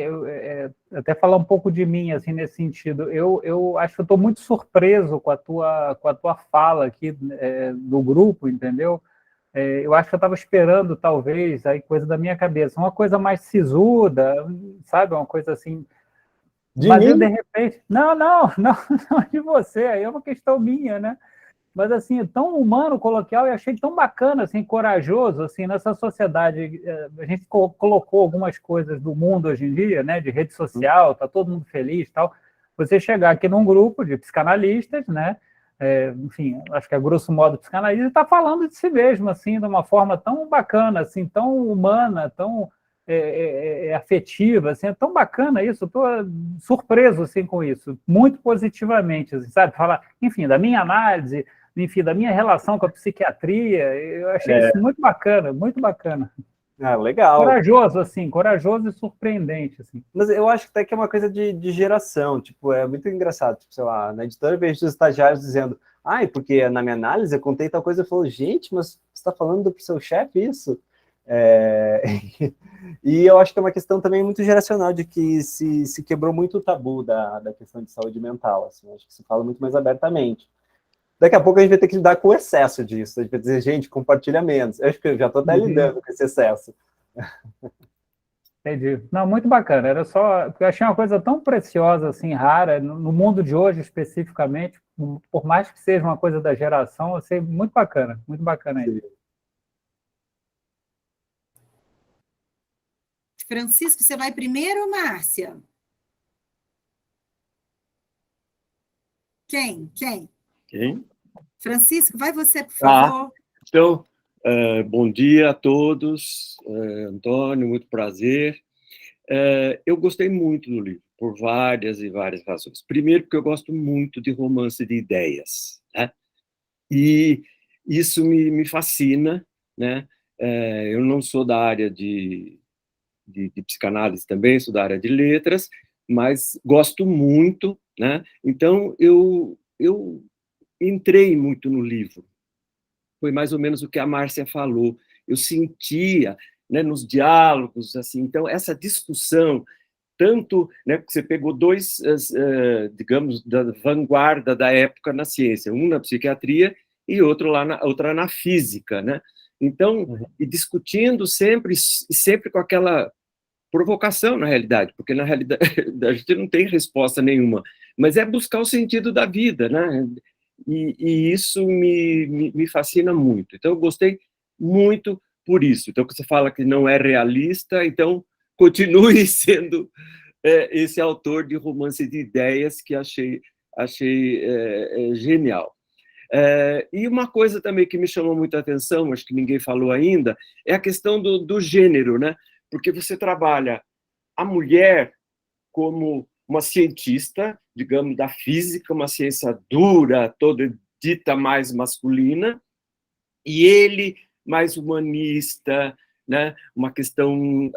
até falar um pouco de mim assim nesse sentido. Eu acho que eu estou muito surpreso com a tua fala aqui do grupo, entendeu? Eu acho que eu estava esperando, talvez, aí coisa da minha cabeça, uma coisa mais sisuda, sabe? Uma coisa assim. Mas eu, de repente. Não de você, aí é uma questão minha, né? Mas, assim, tão humano, coloquial, e achei tão bacana, assim, corajoso, assim, nessa sociedade. A gente colocou algumas coisas do mundo hoje em dia, né? De rede social, tá todo mundo feliz e tal. Você chegar aqui num grupo de psicanalistas, né? Enfim, acho que é grosso modo psicanalista, está falando de si mesmo, assim, de uma forma tão bacana, assim, tão humana, tão afetiva, assim, é tão bacana isso, estou surpreso, assim, com isso, muito positivamente, assim, sabe, falar, enfim, da minha análise, enfim, da minha relação com a psiquiatria, eu achei isso muito bacana, muito bacana. Legal. Corajoso, assim, corajoso e surpreendente, assim. Mas eu acho até que é uma coisa de geração, tipo, é muito engraçado, tipo, sei lá, na editora eu vejo os estagiários dizendo, porque na minha análise eu contei tal coisa, eu falo, gente, mas você está falando pro seu chefe isso? E eu acho que é uma questão também muito geracional, de que se quebrou muito o tabu da questão de saúde mental, assim, acho que se fala muito mais abertamente. Daqui a pouco a gente vai ter que lidar com o excesso disso, a gente vai dizer, gente, compartilha menos. Eu acho que eu já estou até lidando com esse excesso. Entendi. Não, muito bacana. Era só porque eu achei uma coisa tão preciosa, assim, rara, no mundo de hoje especificamente, por mais que seja uma coisa da geração, eu achei muito bacana aí. Francisco, você vai primeiro ou Márcia? Quem? Francisco, vai você, por favor. Então, bom dia a todos. Antônio, muito prazer. Eu gostei muito do livro, por várias e várias razões. Primeiro, porque eu gosto muito de romance de ideias, né? E isso me fascina, né? Eu não sou da área de psicanálise também, sou da área de letras, mas gosto muito, né? Então, eu entrei muito no livro. Foi mais ou menos o que a Márcia falou. Eu sentia né, nos diálogos, assim. Então, essa discussão, tanto, né, porque você pegou dois, digamos, da vanguarda da época na ciência, um na psiquiatria e outra na física, né? Então, e discutindo sempre com aquela provocação, na realidade, porque, na realidade, a gente não tem resposta nenhuma, mas é buscar o sentido da vida, né? E isso me fascina muito. Então, eu gostei muito por isso. Então, você fala que não é realista, então continue sendo esse autor de romance de ideias que achei genial. E uma coisa também que me chamou muita atenção, acho que ninguém falou ainda, é a questão do gênero, né? Porque você trabalha a mulher como uma cientista, digamos, da física, uma ciência dura, toda dita mais masculina, e ele mais humanista, né? Uma questão,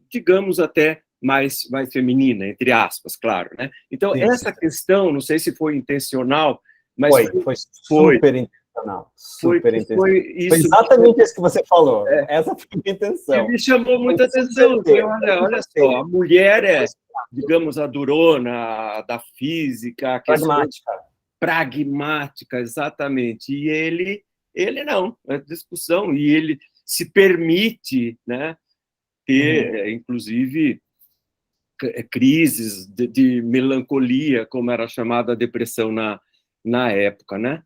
digamos, até mais feminina, entre aspas, claro, né? Então, Sim, essa sim. questão, não sei se foi intencional, mas Foi super intencional. Super intencional. Foi exatamente isso que você falou. Essa foi a minha intenção. Que me chamou muita atenção. Olha só, a mulher é, digamos, a durona da física, pragmática, exatamente. E ele não, é discussão, e ele se permite, né, ter, inclusive, crises de melancolia, como era chamada a depressão na época, né?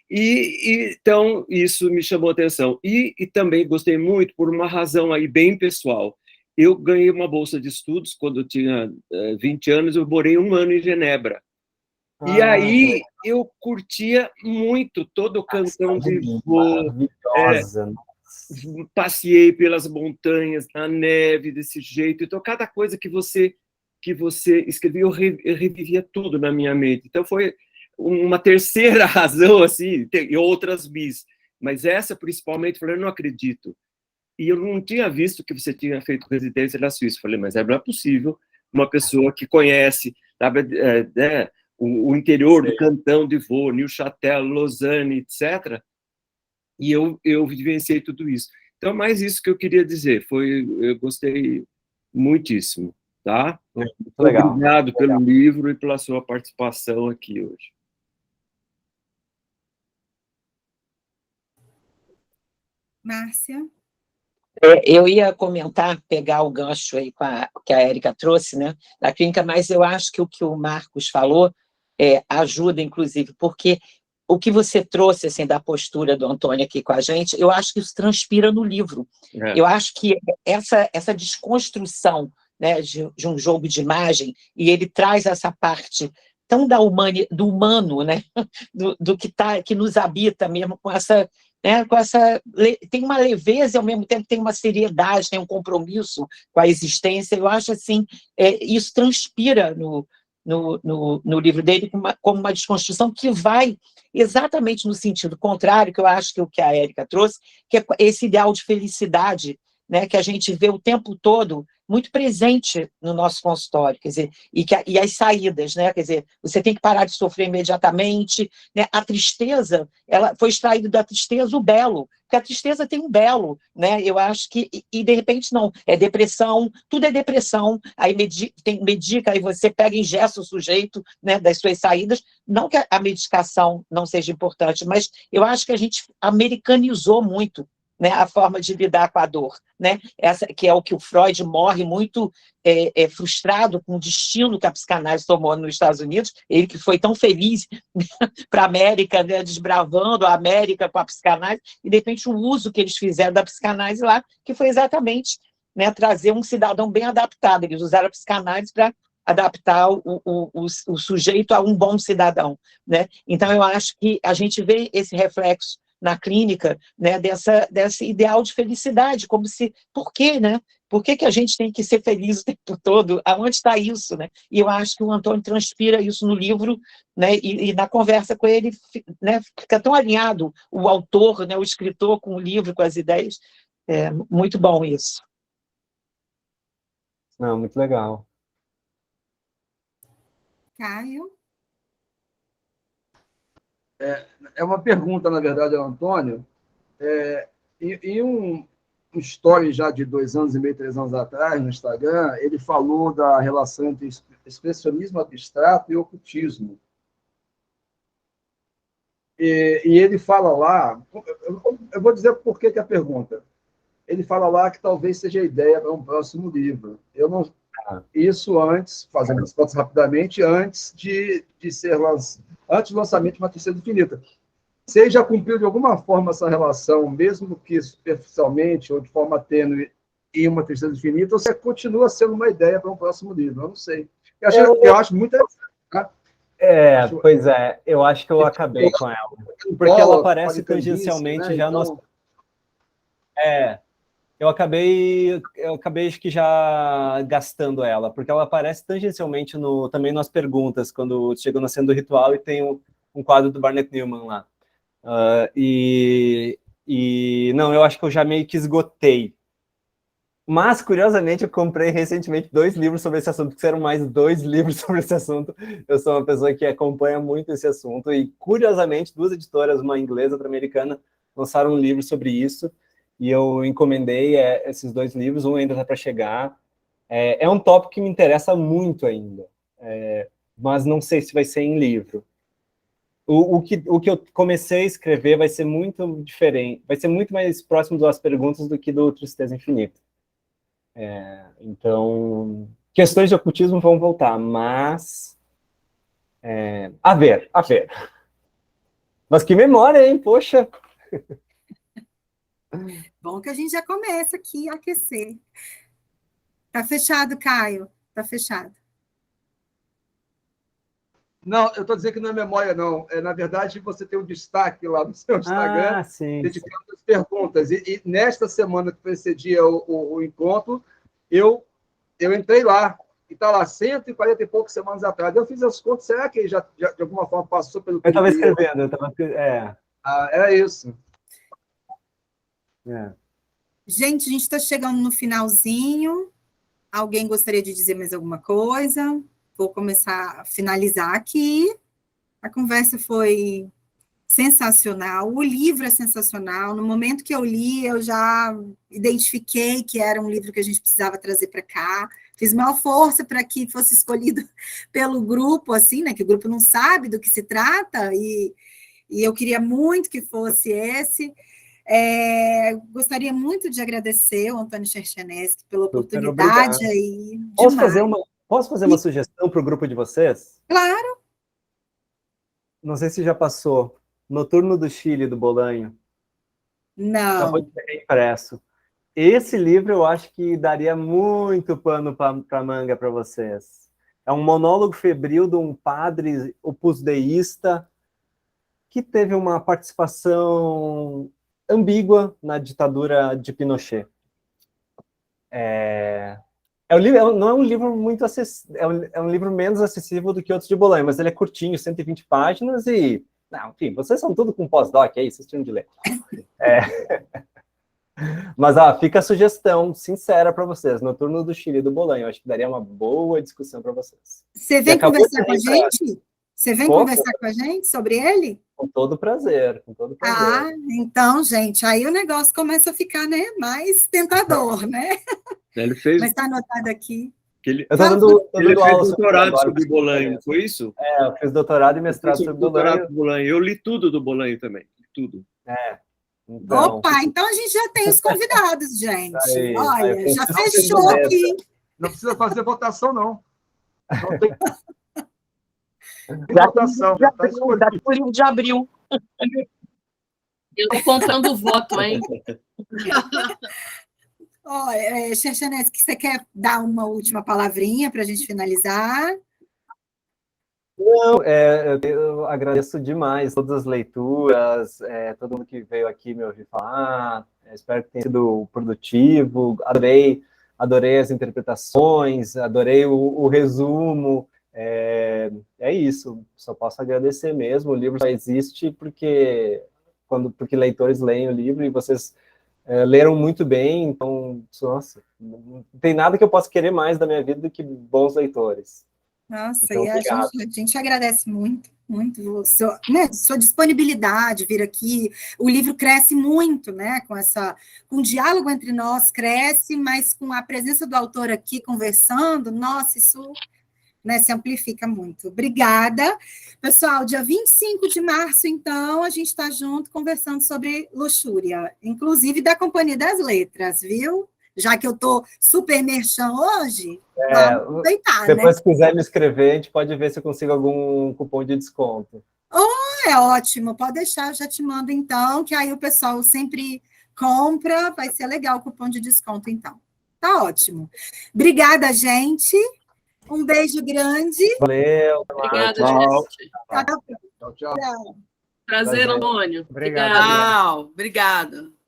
Então, isso me chamou a atenção. E também gostei muito por uma razão aí bem pessoal. Eu ganhei uma bolsa de estudos quando eu tinha 20 anos, eu morei 1 ano em Genebra. E aí eu curtia muito todo o cantão de voo. Passeei pelas montanhas, na neve, desse jeito. Então, cada coisa que você escrevia, eu revivia tudo na minha mente. Então, foi uma terceira razão, assim, e outras bis. Mas essa, principalmente, eu falei, eu não acredito. E eu não tinha visto que você tinha feito residência na Suíça. Eu falei, mas não é possível uma pessoa que conhece, sabe, o interior do cantão de Vaud, Neuchâtel, Lausanne, etc., e eu vivenciei tudo isso. Então, mais isso que eu queria dizer. Eu gostei muitíssimo, tá? Muito legal. Obrigado pelo livro e pela sua participação aqui hoje. Márcia? Eu ia comentar, pegar o gancho aí que a Érica trouxe, né, da clínica, mas eu acho que o que o Marcos falou ajuda, inclusive, porque o que você trouxe assim, da postura do Antônio aqui com a gente, eu acho que isso transpira no livro. Eu acho que essa desconstrução, né, de um jogo de imagem, e ele traz essa parte tão do humano, né, do que nos habita mesmo, com essa, né, tem uma leveza e ao mesmo tempo tem uma seriedade, tem um compromisso com a existência. Eu acho assim, isso transpira no livro dele como uma desconstrução que vai exatamente no sentido contrário, que eu acho que o que a Érica trouxe, que é esse ideal de felicidade, né, que a gente vê o tempo todo muito presente no nosso consultório, quer dizer, e as saídas, né, quer dizer, você tem que parar de sofrer imediatamente, né, a tristeza, ela foi extraído da tristeza o belo, porque a tristeza tem um belo, né, eu acho que, e de repente não, é depressão, tudo é depressão, aí medica, aí você pega e ingessa o sujeito, né, das suas saídas, não que a medicação não seja importante, mas eu acho que a gente americanizou muito, né, a forma de lidar com a dor, né? Essa que é o que o Freud morre muito frustrado com o destino que a psicanálise tomou nos Estados Unidos, ele que foi tão feliz para a América, né, desbravando a América com a psicanálise, e de repente o uso que eles fizeram da psicanálise lá, que foi exatamente, né, trazer um cidadão bem adaptado, eles usaram a psicanálise para adaptar o sujeito a um bom cidadão, né? Então eu acho que a gente vê esse reflexo na clínica, né, desse ideal de felicidade, como se, por quê, né? Por que a gente tem que ser feliz o tempo todo? Aonde está isso, né? E eu acho que o Antônio transpira isso no livro, né, e na conversa com ele, né, fica tão alinhado o autor, né, o escritor com o livro, com as ideias. É muito bom isso. Não, muito legal. Caio? É uma pergunta, na verdade, ao Antônio. Em story já de 2 anos e meio, 3 anos atrás, no Instagram, ele falou da relação entre expressionismo abstrato e ocultismo. E ele fala lá, eu vou dizer por que a pergunta. Ele fala lá que talvez seja a ideia para um próximo livro. Eu não, isso antes, fazendo as contas rapidamente, antes do lançamento de Uma Tristeza Infinita. Você já cumpriu de alguma forma essa relação, mesmo que superficialmente ou de forma tênue, em Uma Tristeza Infinita, ou você continua sendo uma ideia para um próximo livro? Eu não sei. Eu acho muito interessante. Tá? Pois é, eu acho que eu acabei com ela. Porque ela aparece tangencialmente, né? Já então... Eu acabei acho que já gastando ela, porque ela aparece tangencialmente também nas perguntas, quando chegou na cena do ritual e tem um quadro do Barnett Newman lá. Não, eu acho que eu já meio que esgotei. Mas, curiosamente, eu comprei recentemente 2 livros sobre esse assunto, porque eram mais 2 livros sobre esse assunto. Eu sou uma pessoa que acompanha muito esse assunto, e, curiosamente, 2 editoras, uma inglesa e outra americana, lançaram um livro sobre isso, e eu encomendei esses 2 livros, um ainda está para chegar. É um tópico que me interessa muito ainda, mas não sei se vai ser em livro. O que eu comecei a escrever vai ser muito diferente, vai ser muito mais próximo das perguntas do que do Tristeza Infinita. Então, questões de ocultismo vão voltar, mas... a ver. Mas que memória, hein? Poxa! Bom que a gente já começa aqui a aquecer. Tá fechado, Caio? Tá fechado. Não, eu estou dizendo que não é memória, não. Na verdade, você tem um destaque lá no seu Instagram, dedicado às perguntas. E nesta semana que precedia o encontro, eu entrei lá, e está lá 140 e poucas semanas atrás. Eu fiz as contas, será que já de alguma forma passou pelo... Eu estava escrevendo, era isso. Gente, a gente está chegando no finalzinho. Alguém gostaria de dizer mais alguma coisa? Vou começar a finalizar aqui. A conversa foi sensacional, o livro é sensacional. No momento que eu li, eu já identifiquei que era um livro que a gente precisava trazer para cá. Fiz maior força para que fosse escolhido pelo grupo, assim, né? Que o grupo não sabe do que se trata, e eu queria muito que fosse esse. Gostaria muito de agradecer ao Antônio Cherchenesky pela oportunidade aí. Posso fazer uma sugestão para o grupo de vocês? Claro. Não sei se já passou. Noturno do Chile, do Bolanho. Não. Acabou de ser impresso. Esse livro eu acho que daria muito pano para manga para vocês. É um monólogo febril de um padre opusdeísta que teve uma participação ambígua na ditadura de Pinochet. Não é um livro muito acessível, é um livro menos acessível do que outros de Bolanho, mas ele é curtinho, 120 páginas e... Não, enfim, vocês são tudo com pós-doc aí, vocês tinham de ler. Mas fica a sugestão sincera para vocês, Noturno do Chile, do Bolanho. Eu acho que daria uma boa discussão para vocês. Você vem conversar com a gente? Você vem conversar com a gente sobre ele? Com todo prazer, com todo prazer. Então, gente, aí o negócio começa a ficar, né, mais tentador, né? Ele fez... Mas está anotado aqui. Ele fez doutorado sobre Bolanho, foi isso? Eu fiz doutorado e mestrado sobre Bolanho. Eu li tudo do Bolanho também, tudo. Então... Opa, então a gente já tem os convidados, gente. Olha, já fechou aqui. Não precisa fazer votação, não. Não tem... votação. Já por livro de abril. Eu estou contando o voto, hein? Cherchenesky, você quer dar uma última palavrinha para a gente finalizar? Não, eu agradeço demais todas as leituras, todo mundo que veio aqui me ouvir falar, espero que tenha sido produtivo, adorei as interpretações, adorei o resumo, é isso, só posso agradecer mesmo, o livro só existe porque leitores leem o livro e vocês leram muito bem, então, nossa, não tem nada que eu possa querer mais da minha vida do que bons leitores. Nossa, Então, e obrigado. a gente agradece muito, muito sua disponibilidade, vir aqui. O livro cresce muito, né? Com o diálogo entre nós cresce, mas com a presença do autor aqui conversando, nossa, isso, né, se amplifica muito. Obrigada. Pessoal, dia 25 de março, então, a gente está junto conversando sobre luxúria, inclusive da Companhia das Letras, viu? Já que eu estou super merchan hoje, vamos aproveitar, depois, né? se quiser me escrever, a gente pode ver se eu consigo algum cupom de desconto. É ótimo, pode deixar, eu já te mando então, que aí o pessoal sempre compra, vai ser legal o cupom de desconto, então. Tá ótimo. Obrigada, gente. Um beijo grande. Valeu. Obrigada, Tchau. gente. Até a Tchau, tchau. próxima. Prazer, Antônio. Obrigado. Obrigada. Tchau, obrigado.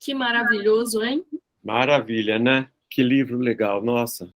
Que maravilhoso, hein? Maravilha, né? Que livro legal, nossa.